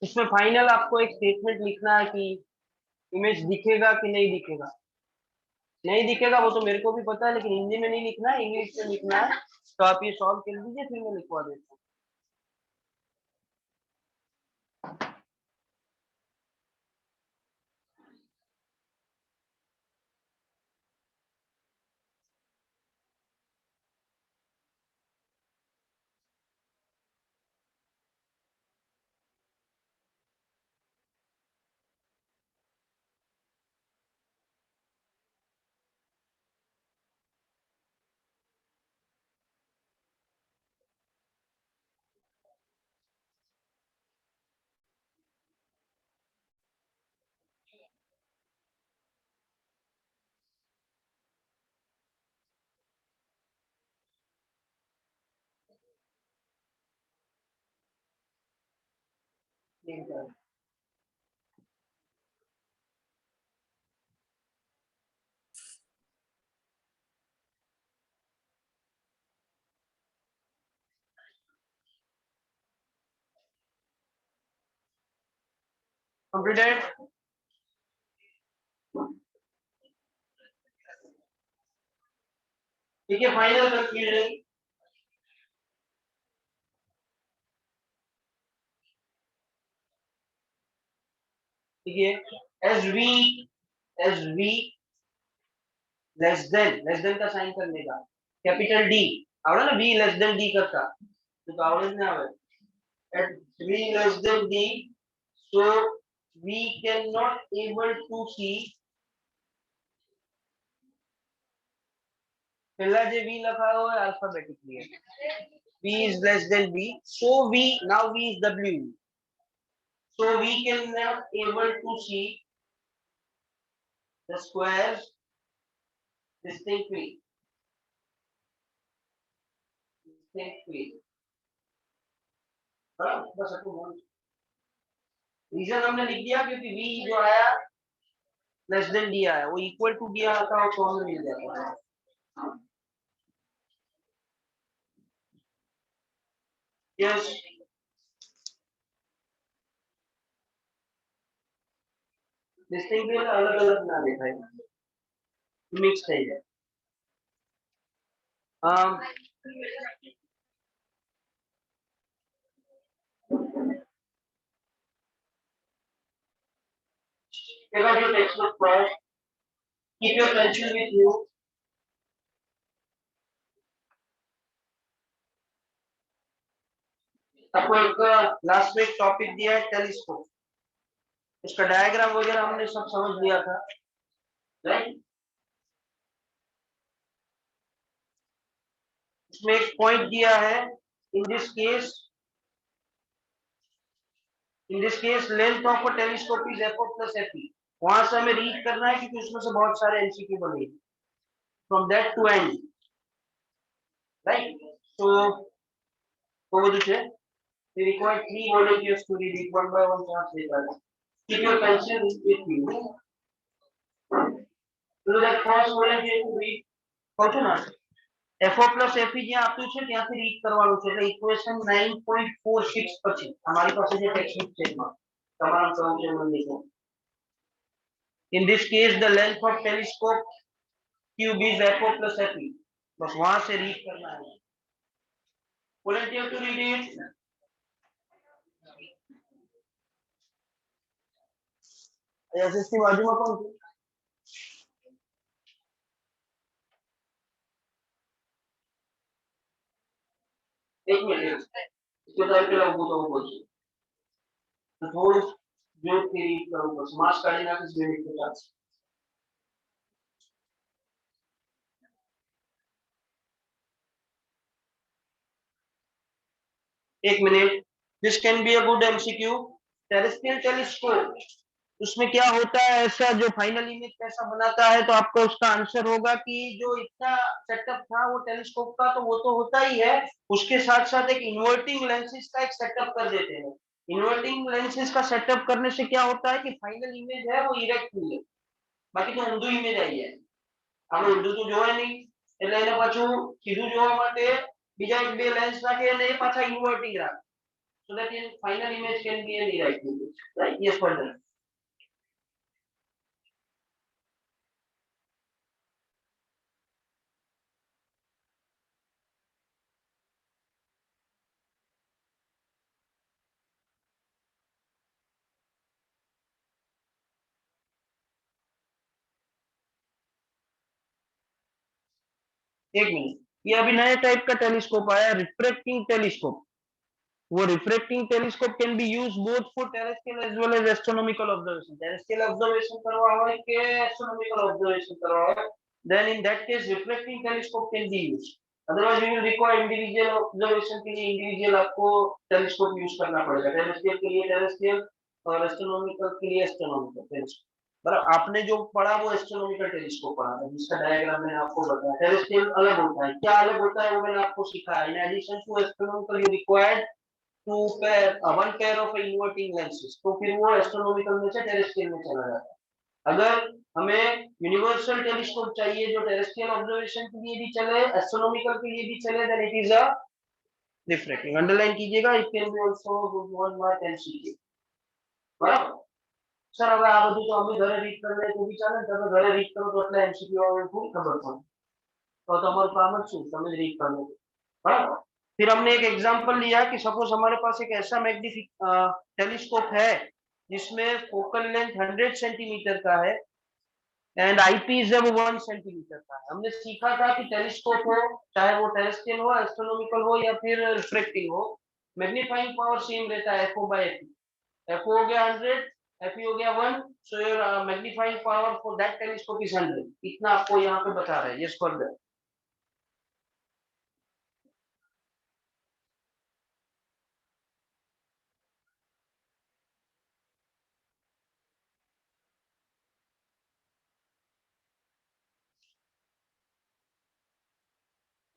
इसमें फाइनल आपको एक स्टेटमेंट लिखना है कि इमेज दिखेगा कि नहीं दिखेगा. नहीं दिखेगा वो तो मेरे को भी पता है, लेकिन हिंदी में नहीं लिखना है, इंग्लिश में लिखना है. तो आप ये सॉल्व कर दीजिए, फिर मैं लिखवा देता हूँ. कंप्लीटेड. ठीक है, फाइनल कंक्लूजन. ठीक है, एस वी लेस देन का साइन करने का, कैपिटल डी आवड़े ना, v लेस देन d करता तो आवड़े જ ને આવે at v less than d, so we cannot able to see पहला जो v લખાયો હોય alphabetically v is less than d, so v now v is w, so we cannot able to see the squares distinctly. बस reason हमने लिख दिया क्योंकि v जो आया लेस देन d आया, वो इक्वल टू d आता है तो हमें मिल जाता है। यस डिस्टिंक्टली अलग अलग ना दिखाए, मिक्स થઈ જાય। Take out your textbook first. Keep your pencil with you. आपको एक लास्ट में टॉपिक दिया है टेलीस्कोप, उसका डायग्राम वगैरह हमने सब समझ लिया था, राइट। इसमें एक पॉइंट दिया है, इन this case length of a telescope is F plus F, वहां से हमें रीड करना है क्योंकि उसमें से बहुत सारे एमसीक्यू बने from that to end, right. तो वो બધું છે, we require 3 volunteers to read it one by one translate. Keep your pencil with you. So that first volunteer to read કહું છું ને fo plus fe જ્યાં આપ્યું છે ત્યાંથી રીડ કરવાનું છે, એટલે ઇક્વેશન 9.46 પછી અમારી પાસે જે ટેક્સ્ટબુક છે એમાં તમારું કહું છે મને દેખો। In this case the length of telescope tube is fo plus fe, बस वहां से रीड करना है। Volunteer to read it. SSC बाजू में कौन है? एक मिनट इसके टाइप पे लोग बोलते हैं बोल तो थोड़ी जो तेरी करूंगा समाज काढ़ना किस मिनट के साथ एक minute. This can be a good MCQ. Terrestrial telescope, उसमें क्या होता है ऐसा, जो फाइनल इमेज कैसा बनाता है, तो आपका उसका आंसर होगा कि जो इतना सेटअप था वो टेलीस्कोप का तो वो तो होता ही है, उसके साथ साथ एक इन्वर्टिंग लेंसेज का एक सेटअप कर देते हैं। इन्वर्टिंग लेंसेज का सेटअप करने से क्या होता है कि फाइनल इमेज है वो इरेक्ट हुई है, बाकी तो ઊંધું इमेज आई है। આપણે ઊંધું તો જોવાય નહીં, એટલે એને પાછું સીધું જોવા માટે બીજા એક બે લેન્સ નાખે અને એ પાછા ઇન્વર્ટિંગ રાખે, so that in final image can be an erect image, right? Yes, further. एक मिनट, ये अभी नए टाइप का टेलीस्कोप आया, रिफ्रैक्टिंग टेलीस्कोप। वो refracting telescope can be used both for terrestrial as well as astronomical observation. Terrestrial observation करवा हो कि एस्ट्रोनॉमिकल ऑब्जर्वेशन करवा हो, then in that case refracting telescope can be used. Otherwise we will require individual observation के लिए individual आपको telescope use करना पड़ेगा, टेरेस्ट्रियल के लिए टेरेस्ट्रियल और एस्ट्रोनॉमिकल के लिए एस्ट्रोनॉमिकल टेलीस्कोप। बराबर, आपने जो पढ़ा वो एस्ट्रोनॉमिकल टेलीस्कोप पढ़ा था, जिसका डायग्राम मैंने आपको बताया। टेरेस्ट्रियल अलग होता है, क्या अलग होता है वो मैंने आपको सिखाया। In addition to astronomical you required to pair one pair of inverting lenses, तो फिर वो एस्ट्रोनॉमिकल में से टेरेस्ट्रियल में चला जाता है। अगर हमें यूनिवर्सल टेलीस्कोप चाहिए जो टेरेस्ट्रियल ऑब्जर्वेशन के लिए भी चले, एस्ट्रोनॉमिकल के लिए भी चले, then it is a refracting. Underline कीजिएगा, it can be also one mark MCQ. बराबर सर, હવે આ બધું તો અમે ઘરે રીડ કરી લઈએ તો બી ચાલે, તમે ઘરે રીડ કરો તો એટલે એમસીક્યુ આવે થોડી ખબર પડે, તો તમારું કામ જ શું, તમે રીડ કરો। बराबर, फिर हमने एक एग्जांपल लिया कि सपोज हमारे पास एक ऐसा मैग्निफिक टेलीस्कोप है जिसमें फोकल लेंथ 100 सेंटीमीटर का है, एंड आईपीस है वो 1 सेंटीमीटर का है। हमने सीखा था कि टेलीस्कोप हो, चाहे वो टेरेस्ट्रियल हो, एस्ट्रोनॉमिकल हो या फिर रिफ्रैक्टिंग हो, मैग्नीफाइंग पावर सेम रहता है, एफओ बाय एफ। एफओ हो गया 100, एफई हो गया 1, so your magnifying power for that telescope is 100। इतना आपको यहाँ पे बता रहे हैं। Yes further.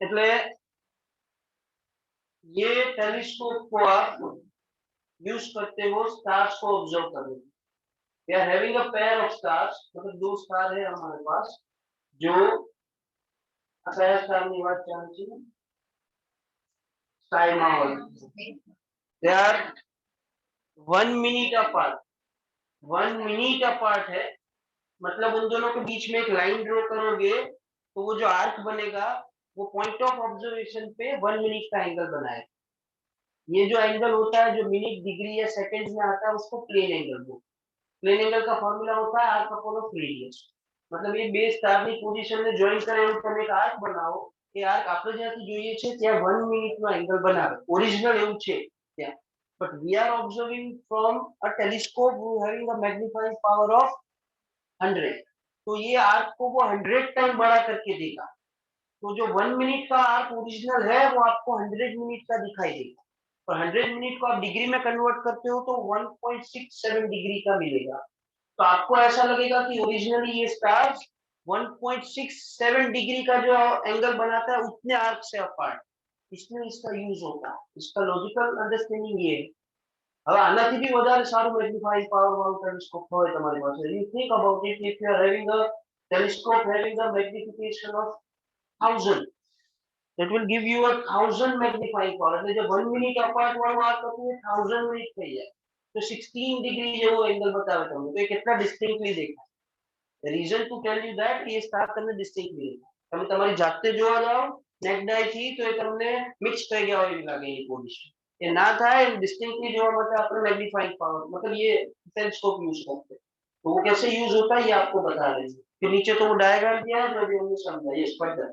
એટલે ये टेलीस्कोप को आप यूज करते हो स्टार्स को ऑब्जर्व करने। We are having a pair of stars, मतलब दो स्टार है हमारे पास जो पेयर स्टार ની વાત ચાલે છે સ્કાય માં હોય। They are 1 minute apart, 1 minute apart है। मतलब उन दोनों के बीच में एक लाइन ड्रॉ करोगे तो वो जो आर्क बनेगा वो पॉइंट ऑफ ऑब्जर्वेशन पे 1 मिनट का एंगल बनाएगा। ये जो एंगल होता है जो मिनट, डिग्री या सेकंड्स में आता है उसको प्लेन एंगल बोलते हैं। प्लेन एंगल का फॉर्मूला होता है आर्क अपॉन ऑफ रेडियस। मतलब ये બે સ્ટારની પોઝિશનને જોઈન કરે એવું તમે એક આર્ક બનાવો। એ આર્ક આપણે જ્યાંથી જોઈએ છે ત્યાં 1 મિનિટનો એંગલ બનાવે, ઓરિજિનલ એવું છે ત્યાં। but we are observing from a telescope who having a magnifying power of 100, तो ये आर्क को वो 100 टाइम बड़ा करके देगा। तो जो 1 मिनट का आर्क ओरिजिनल है वो आपको 100 मिनट का दिखाई देगा। और 100 मिनट को आप डिग्री में कन्वर्ट करते हो तो 1.67 डिग्री का मिलेगा। तो आपको ऐसा लगेगा कि ओरिजिनली ये स्टार 1.67 डिग्री का जो एंगल बनाता है उतने आर्क से अपार्ट, इसमें इसका यूज होता है। इसका लॉजिकल अंडरस्टैंडिंग ये है। હવે આનાથી બી વધારે સારું મેગ્નીફાઈંગ પાવર વાળું ટેલિસ્કોપ હોય તમારી પાસે, you think about it, if you are having a telescope having a magnification of 1000, that will give you a 1000 magnifying power। એટલે જે 1 મિનિટ અપાર્ટ વાળું આર્ક હતું એ 1000 મિનિટ થઈ જાય તો 16 ડિગ્રી જેવો એંગલ બતાવે તમને। તો એ કેટલા ડિસ્ટિંક્ટલી દેખાય। The reason to tell you that ये स्टार તમને ડિસ્ટિંક્ટલી દેખાય। તમે તમારી જાતે જોવા જાઓ નેક્ડ આઈ થી તો એ તમને મિક્સ થઈ ગયા હોય એવી લાગે એ પોઝિશન। ये ना था डिस्टिंक्टली जो मतलब अपने मैग्नीफाइंग पावर, मतलब ये टेलीस्कोप यूज करते हैं। तो वो कैसे यूज होता है ये आपको बता रहे हैं। फिर नीचे तो वो डायग्राम दिया है जो अभी हमने समझा। ये फर्दर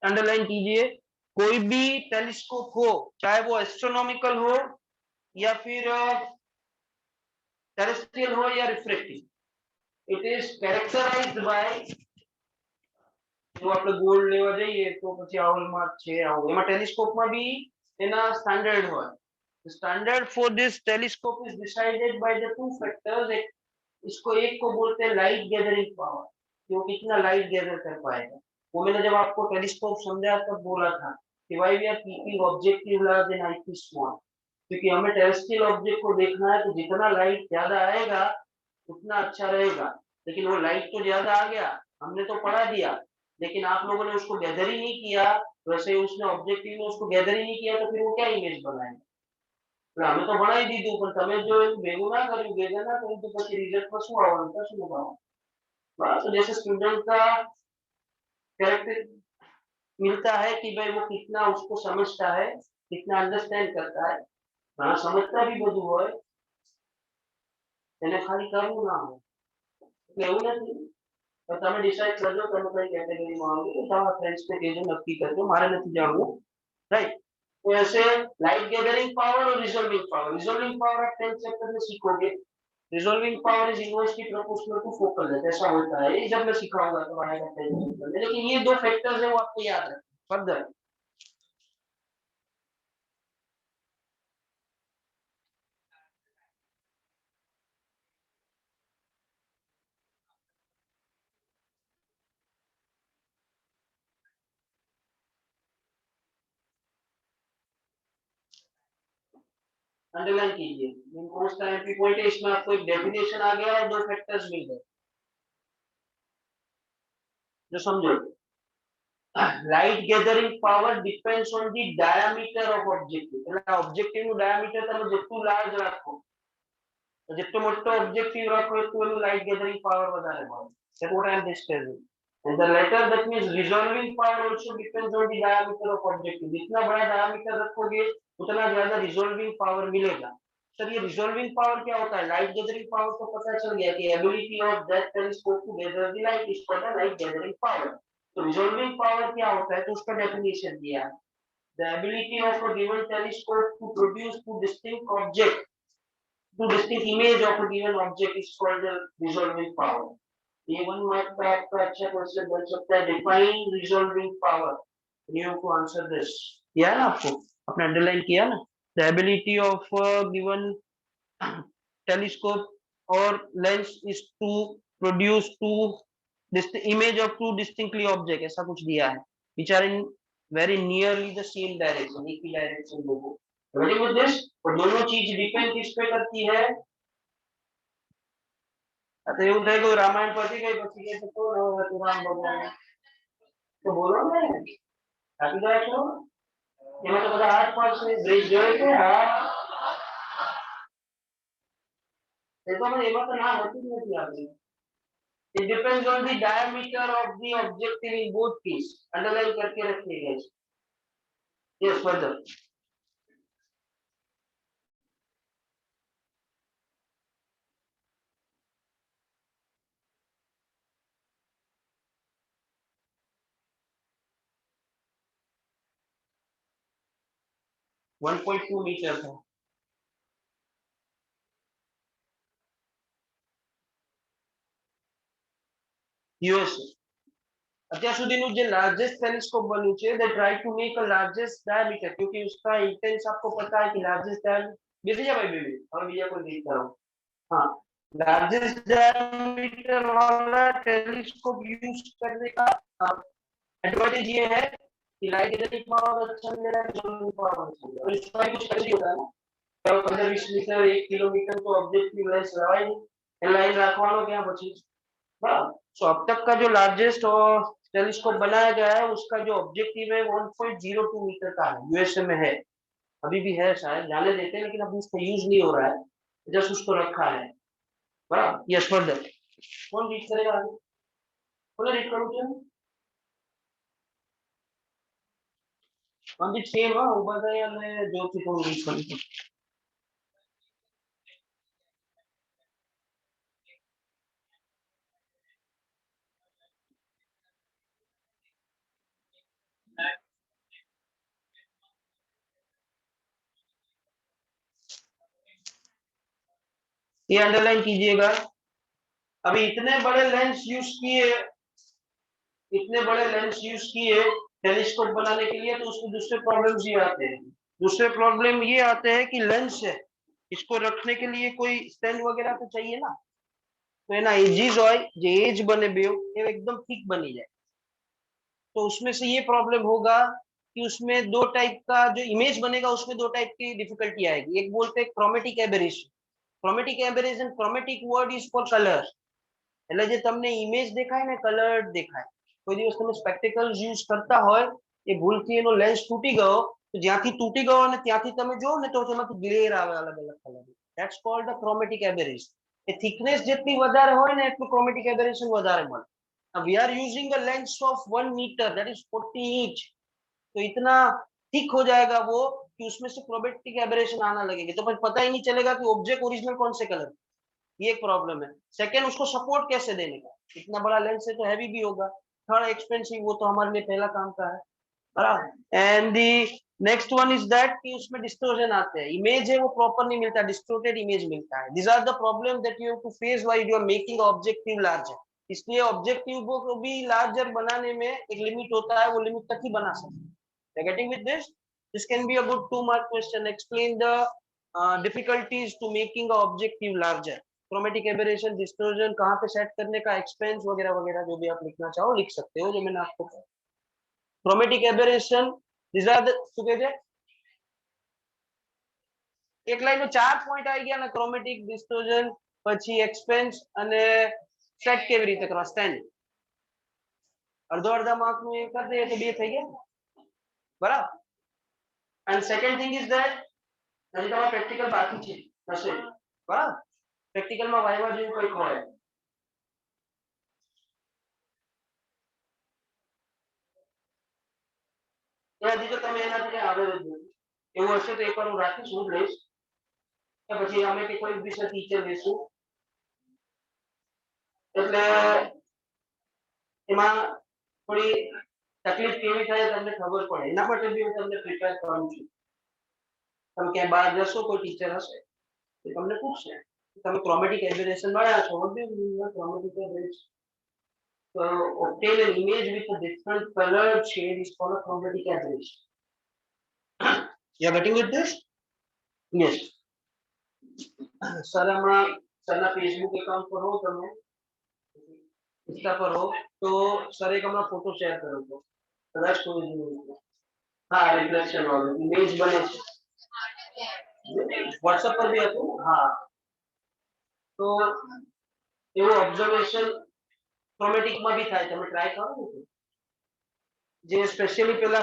अंडरलाइन कीजिए। कोई भी टेलीस्कोप हो, चाहे वो एस्ट्रोनॉमिकल हो या फिर टेरेस्ट्रियल हो या refractive, it is characterized by, જો આપણે ગોલ્ડ લેવા જઈએ તો પછી આવલમાર્ક છે આવું, એમાં ટેલિસ્કોપમાં બી એના સ્ટાન્ડર્ડ હોય। The standard for this telescope is decided by the two factors। इसको एक को बोलते हैं लाइट गैदरिंग पावर, कि वो कितना लाइट गैदर कर पाएगा। वो मैंने जब आपको टेलीस्कोप समझाया तब बोला था कि why we are keeping objective large and eyepiece small, क्योंकि हमें टेरेस्ट्रियल ऑब्जेक्ट को देखना है तो जितना लाइट ज्यादा आएगा उतना अच्छा रहेगा। लेकिन वो लाइट तो ज्यादा आ गया, हमने तो पढ़ा दिया, लेकिन आप लोगों ने उसको गैदर ही नहीं किया। वैसे उसने ऑब्जेक्टिव में उसको गैदर ही नहीं किया तो फिर वो क्या इमेज बनाएगा। એટલે અમે તો ભણાવી દીધું પણ તમે જો એવું ભેગું ના કર્યું, ભેગા ના કર્યું તો પછી રિઝલ્ટમાં શું આવવાનું, કશું નહીં આવવાનું। બસ तो जैसे स्टूडेंट का कैरेक्टर मिलता है कि भाई वो कितना उसको समझता है, कितना अंडरस्टैंड करता है। ઘણા સમજતા બી બધું હોય, એને ખાલી કરવું ના હોય। એટલે એવું નથી। तो તમે ડિસાઈડ કરજો તમે કઈ કેટેગરીમાં આવો, તમારા ફ્રેન્ડ્સને કહેજો, નક્કી કરજો, મારે નથી જાણવું, રાઈટ। तो ऐसे लाइट गैदरिंग पावर और रिजॉल्विंग पावर। रिजॉल्विंग पावर आप 10th चैप्टर में सीखोगे। Resolving power is inversely proportional to focal length, ऐसा होता है। ये जब मैं सिखाऊंगा तो आएगा 10th चैप्टर में, लेकिन ये दो फैक्टर्स है वो आपको याद रखना। फर्दर अंडरलाइन कीजिए। मोस्ट एमपी पॉइंट है, इसमें आपको एक डेफिनेशन आ गया और दो फैक्टर्स मिल गए जो समझो। Light gathering power depends on the diameter of objective. એટલે ઓબ્જેક્ટિવનું ડાયામીટર તમે જેટલું લાર્જ રાખો, જેટલો મોટો ઓબ્જેક્ટિવ રાખો એટલું એનું લાઇટ ગેધરિંગ પાવર વધારે મળે। That's what I am discussing। And the latter, that means resolving power also depends on the diameter of objective. जितना बड़ा diameter रखोगे उतना ज्यादा resolving power मिलेगा. सर ये resolving power क्या होता है? Light gathering power तो पता चल गया कि ability of that telescope to gather the light is called the light gathering power. तो resolving power क्या होता है? तो उसका definition दिया. The ability of a given telescope to produce two distinct objects, two distinct image of a given object is called the resolving power. ये one mark का आपका अच्छा क्वेश्चन बन सकता है. Define resolving power. You have to answer this. किया है ना आपको? आपने अंडरलाइन किया ना? The ability of given telescope और lens is to produce two image of two distinctly object. ऐसा कुछ दिया है which are in very nearly the same direction. एक ही डायरेक्शन लोगो. Ready with this? और दोनों चीज डिपेंड किस पे करती है? अच्छा એવું થાય કોઈ રામાયણ પતી ગઈ પછી કે તો કોણ હતું રામ ભગવાન? તો બોલો ને આપી દો છો. એમાં તો બધા હાથ પાડશે. બ્રિજ જોઈ છે? હા એ તો મને એમાં તો ના હોતું જ નથી આપણી. It depends on the diameter of the objective in both case. Underline करके रखिएगा. Yes, further. 1.2 मीटर था. US અત્યાર સુધીનું જે લાર્જેસ્ટ ટેલિસ્કોપ બન્યું છે they try to make a largest diameter क्योंकि उसका इंटेंस आपको पता है कि लार्जेस्ट डायमीटर. बेसिया भाई बेबी और भैया को देख रहा हूं. हाँ, लार्जेस्ट डायमीटर वाला टेलीस्कोप यूज करने का एडवांटेज ये है कि लाइट गैदरिंग पावर अच्छा मिलेगा, रिजॉल्विंग पावर अच्छा मिलेगा. और इसका कुछ कैसे होता है ना 15-20 मीटर 1 किलोमीटर तो ऑब्जेक्टिव लेंस लगाई लाइन रखवानो क्या પછી. बराबर. सो अब तक का जो लार्जेस्ट टेलीस्कोप बनाया गया है उसका जो ऑब्जेक्टिव है 1.02 मीटर का है. यूएसए में है. अभी भी है शायद, जाने देते हैं लेकिन अभी उसका यूज नहीं हो रहा है. जस्ट उसको रखा है. बराबर. Yes further. कौन रीड करेगा आगे? बोले रीड करूं क्या? कौन रीड सेम है ऊपर का या मैं जो थी तो रीड करूं? ये अंडरलाइन कीजिएगा. अभी इतने बड़े लेंस यूज किए, इतने बड़े लेंस यूज किए टेलीस्कोप बनाने के लिए तो उसमें दूसरे प्रॉब्लम्स ये आते हैं. दूसरे प्रॉब्लम ये आते हैं कि लेंस है इसको रखने के लिए कोई स्टैंड वगैरह तो चाहिए ना. तो एना एजीज હોય જે एज बने बेव ये एकदम थिक बनी जाए. तो उसमें से ये प्रॉब्लम होगा कि उसमें दो टाइप का जो इमेज बनेगा उसमें दो टाइप की डिफिकल्टी आएगी. एक बोलते हैं chromatic aberration. Chromatic aberration chromatic word is for colour. એટલે જે તમને ઇમેજ દેખાય ને કલર્ડ દેખાય. કોઈ દિવસ તમે સ્પેક્ટેકલ્સ યુઝ કરતા હોય એ ભૂલથી એનો લેન્સ તૂટી ગયો તો જ્યાંથી તૂટી ગયો અને ત્યાંથી તમે જોવો ને તો તેમાંથી ગ્લેર આવે અલગ અલગ colour. That's called the chromatic aberration. એ થિકનેસ જેટલી વધારે હોય ને એટલું ક્રોમેટિક એબેરેશન વધારે મળે. We are using a lens of 1 metre that is 40 inch. तो इतना थिक हो जाएगा वो कि उसमें से क्रोमेटिक एबेरेशन आना लगेगी तो फिर पता ही नहीं चलेगा कि ऑब्जेक्ट ओरिजिनल कौन से कलर. ये एक प्रॉब्लम है. सेकंड, उसको सपोर्ट कैसे देने का. इतना बड़ा लेंस है तो हैवी भी होगा. Third, expensive. वो तो हमारे लिए पहला काम का है. बराबर. And the next one is that कि उसमें डिस्टोर्शन आते हैं. इमेज है वो प्रॉपर नहीं मिलता, डिस्टोर्टेड इमेज मिलता है. This are the problem that you have to face while you are making objective larger. इसलिए ऑब्जेक्टिव को भी लार्जर बनाने में एक लिमिट होता है, वो लिमिट तक ही बना सकते हैं. Getting with this? This can be a good 2 mark question. Explain the difficulties to making a objective larger. Chromatic aberration, distortion, कहाँ पे सेट करने का, एक्सपेंस वगैरह वगैरह जो भी आप लिखना चाहो लिख सकते हो जो मैंने आपको कहा. Chromatic aberration these are the શું કહે છે એક લાઈન નો 4 પોઈન્ટ આવી ગયા ને ક્રોમેટિક, ડિસ્ટોર્શન, પછી એક્સપેન્સ અને સેટ કેવી રીતે કરવા સ્ટેન્ડ. અડધો અડધા માર્ક નું એ કરી દઈએ તો બે થઈ ગયા. બરાબર. And second thing is that હજી તમારા પ્રેક્ટિકલ બાકી છે થશે. બરાબર. પ્રેક્ટિકલ માં વાયવા જેવું કંઈક હોય. એનાથી તો તમે એનાથી આવે જ નહીં. એવું હશે તો એકવાર હું રાખીશ, હું લઈશ કે પછી અમે કે કોઈ વિષય ટીચર લેશું, એટલે એમાં થોડી તકલીફ કેવી થાય તમને ખબર પડે. એના માટે બી હું તમને પ્રિપેર કરું છું. તમે ક્યાંય બહાર જશો કોઈ ટીચર હશે એ તમને પૂછશે તમે ક્રોમેટિક એબેરેશન મળ્યા છો. what do you mean by chromatic aberration? So obtain an image with a different color shade is called a chromatic aberration. You are getting with this? Yes. Sir हमारा सर फेसबुक अकाउंट पर हो તમે Insta पर हो तो sir एक हमारा photo share करो तो कदाच कोई नहीं. हाँ रिफ्लेक्शन वाला इमेज बने છે व्हाट्सएप पर भी હતું. हाँ तो એવું ઓબ્ઝર્વેશન ક્રોમેટિક માં भी થાય. તમે ટ્રાય કરો ને જે સ્પેશિયલી પેલા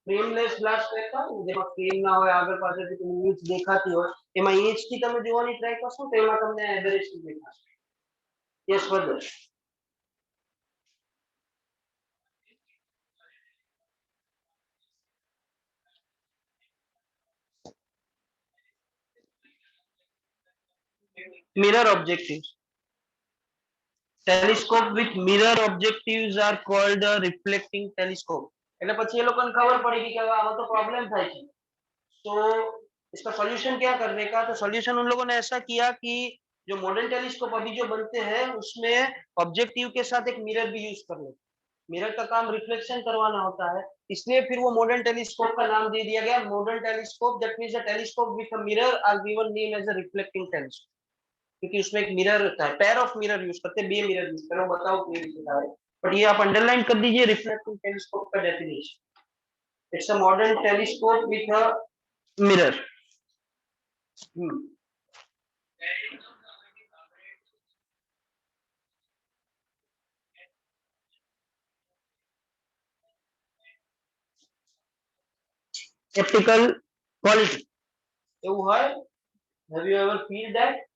ફ્રેમલેસ ગ્લાસ રહેતા હોય જેમાં ફ્રેમ ના હોય આગળ પાછળથી તમને ઇમેજ દેખાતી હોય એમાં ઇમેજ થી તમે જોવાની ટ્રાય કરશો તો એમાં તમને એબરેશન દેખાશે. Yes further. mirror objectives. Telescope with mirror objectives are called a reflecting telescope. એટલે પછી એ લોકોને ખબર પડી ગઈ કે આમાં તો प्रॉब्लम થાય છે. तो इसका सॉल्यूशन क्या करने का, तो सॉल्यूशन उन लोगों ने ऐसा किया कि जो मॉडर्न टेलीस्कोप अभी जो बनते हैं उसमें ऑब्जेक्टिव के साथ एक मिरर भी यूज कर लेते. मिरर का काम रिफ्लेक्शन करवाना होता है, इसलिए फिर वो मॉडर्न टेलीस्कोप का नाम दे दिया गया modern telescope. That means a telescope with a mirror are given name as a reflecting telescope. क्योंकि उसमें एक मिरर होता है, पेयर ऑफ मिरर यूज करते हैं, बे मिरर यूज करो बताओ क्लियर दिखा है. बट ये आप अंडरलाइन कर दीजिए रिफ्लेक्टिंग टेलीस्कोप का definition. It's a modern telescope with a mirror. Optical quality એવું હોય. Have you ever feel that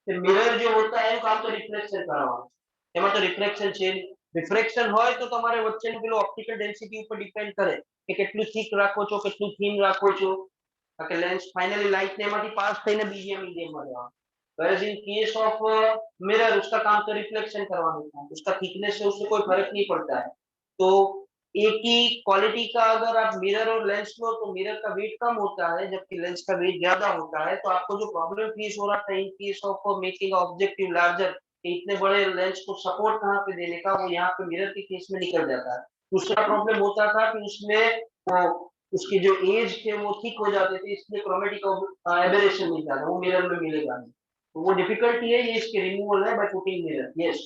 कि मिरर जो होता है काम तो रिफ्लेक्शन करावવાનું એમાં તો રિફ્લેક્શન છે. રિફ્રેક્શન હોય તો તમારે વચ્ચેનું પેલું ઓપ્ટિકલ ડેન્સિટી ઉપર ડિપેન્ડ કરે કે કેટલું થીક રાખો છો કેટલું થિન રાખો છો. કારણ કે લેન્સ ફાઇનલી લાઇટ ને એમાંથી પાસ થઈને બીજા મીડિયમમાં જવાનું. whereas in case of mirror उसका काम तो रिफ्लेक्शन करवाना है, उसका थिकनेस से उससे कोई फर्क नहीं पड़ता है. तो एक ही क्वालिटी का अगर आप मिरर और लेंस लो तो मिरर का वेट कम होता है जबकि लेंस का वेट ज्यादा होता है. तो आपको जो प्रॉब्लम फेस हो रहा था in case of making objective larger, इतने बड़े लेंस को सपोर्ट कहाँ पे देने का, वो यहाँ पे मिरर के केस में निकल जाता है. दूसरा प्रॉब्लम होता था कि उसमें उसके जो एज थे वो ठीक हो जाते थे, इसलिए क्रोमेटिक एबेरेशन नहीं जाता, वो मिरर में मिलेगा नहीं. तो वो डिफिकल्टी है, ये इसके रिमूवल है बाय पुटिंग मिरर. यस.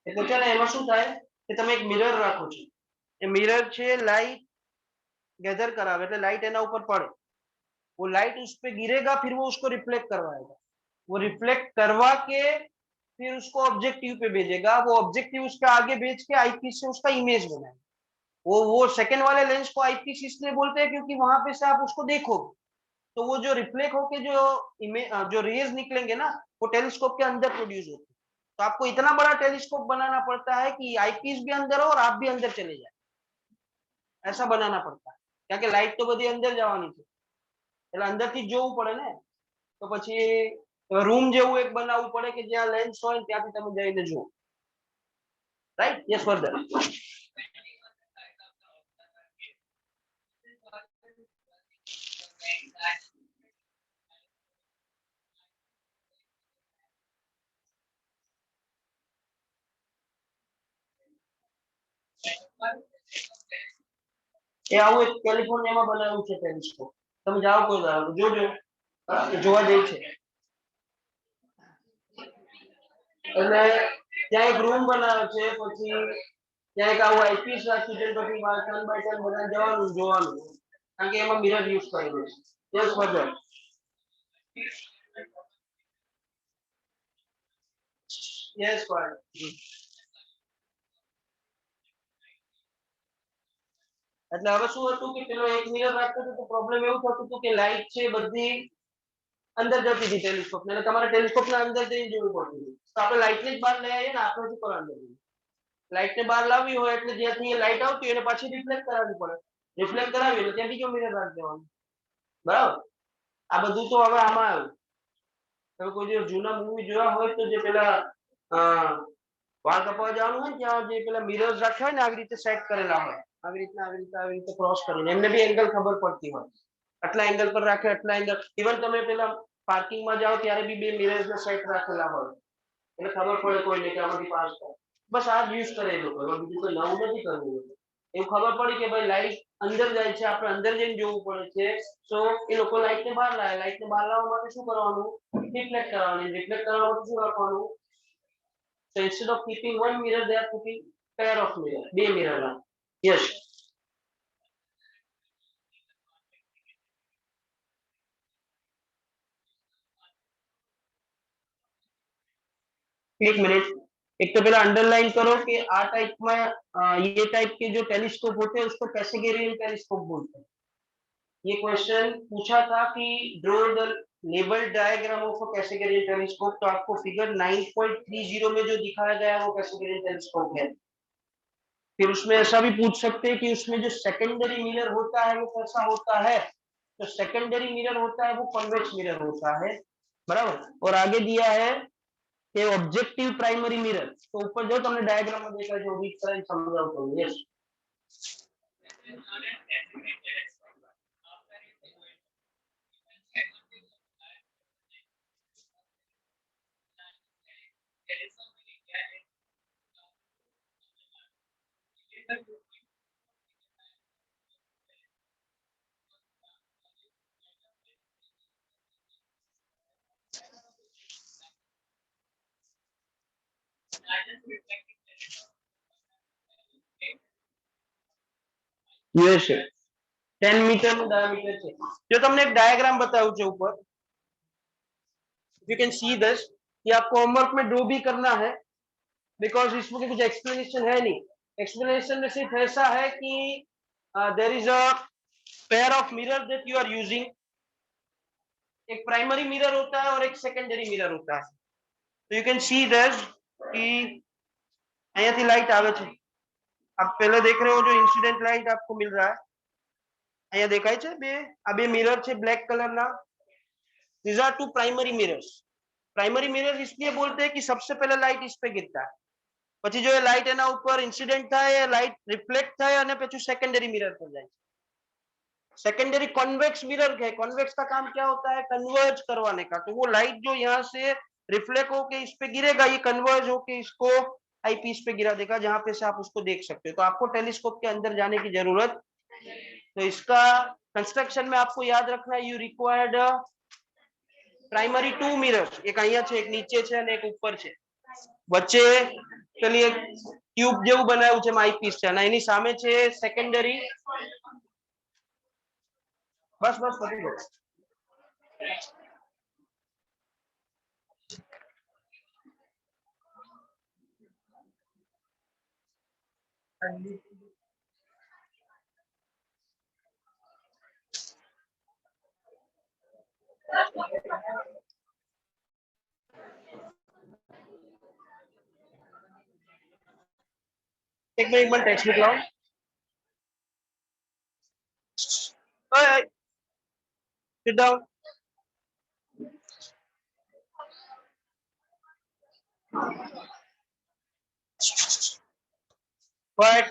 એટલે છે ને એમાં શું થાય કે તમે એક મિરર રાખો છો, એ મિરર છે લાइट गैदर करावे એટલે लाइट એના ઉપર પડે, वो लाइट उस पे गिरेगा फिर वो उसको रिफ्लेक्ट करवाएगा, वो रिफ्लेक्ट करवा के फिर उसको ऑब्जेक्टिव पे भेजेगा, वो ऑब्जेक्टिव उसके आगे भेज के आईपीस से उसका इमेज बनाएगा. वो सेकंड वाले लेंस को आईपीस इसलिए बोलते हैं क्योंकि वहां पे से आप उसको देखोगे तो वो जो रिफ्लेक्ट होके जो जो रेज निकलेंगे ना वो टेलीस्कोप के अंदर प्रोड्यूस होते हैं. तो आपको इतना बड़ा टेलीस्कोप बनाना पड़ता है कि आईपीस भी अंदर हो और आप भी अंदर चले जाए, ऐसा बनाना पड़ता है. क्या कि लाइट तो बधी अंदर जवानी છે એટલે અંદરથી જ જોવું પડે ને. તો પછી રૂમ જેવું એક બનાવવું પડે કે જ્યાં લેન્સ હોય ત્યાંથી તમે જઈને જુઓ. રાઈટ. Yes further. એ આવું એક કેલિફોર્નિયામાં બનાવ્યું છે ટેલિસ્કોપ. તમે જાઓ કોઈ દાડો જોજો, જોવા જેવું છે. એટલે ત્યાં એક રૂમ બનાવ્યો છે, પછી ત્યાં એક આવું આઈપીસ રાખ્યું છે, પછી ટર્ન બાય ટર્ન બધા જવાનું જોવાનું, કારણ કે એમાં મિરર યુઝ કરેલું છે. Yes further. Yes further. એટલે હવે શું હતું કે પેલો એક મિરર રાખતો હતો તો પ્રોબ્લેમ એવું થતું હતું કે લાઈટ છે બધી અંદર જતી હતી ટેલિસ્કોપ ને, એટલે તમારે ટેલિસ્કોપ ના અંદર જઈને જોવું પડતું હતું. તો આપણે લાઈટ ને જ બહાર લઈ આવીએ ને, આપણે શું કરવાનું? લાઈટ ને બહાર લાવવી હોય એટલે જ્યાંથી લાઈટ આવતી હોય એને પાછી રિફ્લેક્ટ કરાવવી પડે. રિફ્લેક્ટ કરાવી એટલે ત્યાં બીજો મિરર રાખી દેવાનો. બરાબર? આ બધું તો હવે આમાં આવ્યું. તમે કોઈ દિવસ જૂના મૂવી જોયા હોય તો જે પેલા વાળ કપાવા જવાનું હોય ને ત્યાં જે પેલા મિરર્સ રાખ્યા હોય ને આવી રીતે સેટ કરેલા હોય, આવી રીતે ક્રોસ કરીને, એમને બી એંગલ ખબર પડતી હોય, આટલા એંગલ પર રાખે, આટલા એંગલ. ઇવન તમે પેલા પાર્કિંગમાં જાઓ ત્યારે બી બે મિરર્સ ને સેટ રાખેલા હોય એટલે ખબર પડે કોઈને કે આમાંથી પાસ થાય. બસ આ યુઝ કરે એ લોકો, બીજું કોઈ નવું નથી કરવું. એવું ખબર પડી કે ભાઈ લાઈટ અંદર જાય છે, આપણે અંદર જઈને જોવું પડે છે. સો એ લોકો લાઈટ ને બહાર લાવે. લાઈટ ને બહાર લાવવા માટે શું કરવાનું? રિફ્લેક્ટ કરવાનું. રિફ્લેક્ટ કરવા માટે શું રાખવાનું? So instead of keeping one mirror, they are putting pair of mirror. બે મિરર ના. Yes. एक मिनट, एक तो पहला अंडरलाइन करो कि आ टाइप में ये टाइप के जो टेलीस्कोप होते हैं उसको कैसेगेरियन टेलीस्कोप बोलते हैं. ये क्वेश्चन पूछा था कि draw the label diagram of a cassegrainian telescope. तो आपको फिगर 9.30 में जो दिखाया गया है वो कैसेगेरियन टेलीस्कोप है. फिर उसमें ऐसा भी पूछ सकते हैं कि उसमें जो सेकेंडरी मिरर होता है वो कैसा होता है. तो सेकेंडरी मिरर होता है वो कॉन्वेक्स मिरर होता है. बराबर. और आगे दिया है कि ऑब्जेक्टिव प्राइमरी मिरर. तो ऊपर जो तुमने डायग्राम में देखा जो भी तरह समझाता हूँ. यस. यस 10 मीटर નું ડાયામીટર છે. જો તમને એક ડાયાગ્રામ બતાવું છું ऊपर, you can see this. ये आपको होमवर्क में ड्रॉ भी करना है बिकॉज इसमें कुछ एक्सप्लेनेशन है नहीं. एक्सप्लेनेशन में सिर्फ ऐसा है कि there is a pair of mirror that you are using. एक प्राइमरी मिरर होता है और एक सेकेंडरी मिरर होता है. तो यू कैन सी दिस कि અહીંયાથી લાઈટ આવે છે. आप पहले देख रहे हो जो इंसिडेंट लाइट आपको मिल रहा है. અહીંયા દેખાય છે બે, આ બે મિરર છે બ્લેક કલરના. these are two primary mirrors. Primary mirror इसलिए बोलते हैं कि सबसे पहले लाइट इस पे गिरता है, પછી જો એ લાઈટ એના ઉપર ઇન્સિડન્ટ થાય, એ લાઈટ રિફ્લેક્ટ થાય અને પછી સેકન્ડરી મિરર પર જાય. सेकेंडरी कॉन्वेक्स मिरर है. कॉन्वेक्स का काम क्या होता है? कन्वर्ज करवाने का. तो वो लाइट जो यहाँ से रिफ्लेक्ट होके इस पे गिरेगा, ये कन्वर्ज होके इसको आईपीस पे गिरा देगा, जहां पे से आप उसको देख सकते हो. तो आपको टेलीस्कोप के अंदर जाने की जरूरत. तो इसका कंस्ट्रक्शन में आपको याद रखना है, you required primary two mirrors. एक અહીંયા છે, એક નીચે છે અને એક ઉપર છે. વચ્ચે પેલી એક ટ્યુબ જેવું બનાવ્યું છે, આઈપીસ છે અને એની સામે છે સેકન્ડરી. बस बस पति गो. एक मिनट टेक्स्ट बुक लाओ. Sit down. Quiet.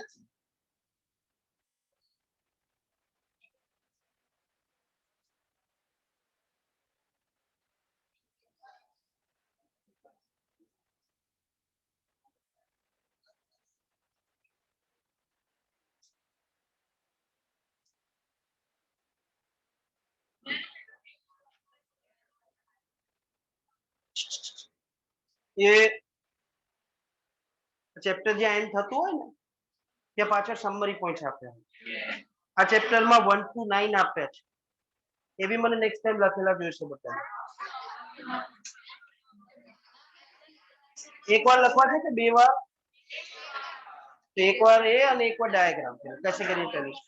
ये ચેપ્ટર જે એન્ડ થતું હોય ને ત્યાં પાછળ સમરી પોઈન્ટ્સ આપ્યા છે. આ ચેપ્ટરમાં 1 to 9 આપ્યા છે. એ બી મને નેક્સ્ટ ટાઈમ લખેલા જોઈશે બધા. એકવાર લખવા છે કે બે વાર? તો એકવાર એ અને એકવાર ડાયાગ્રામ છે કેસેગરી ટેલિસ્કોપ.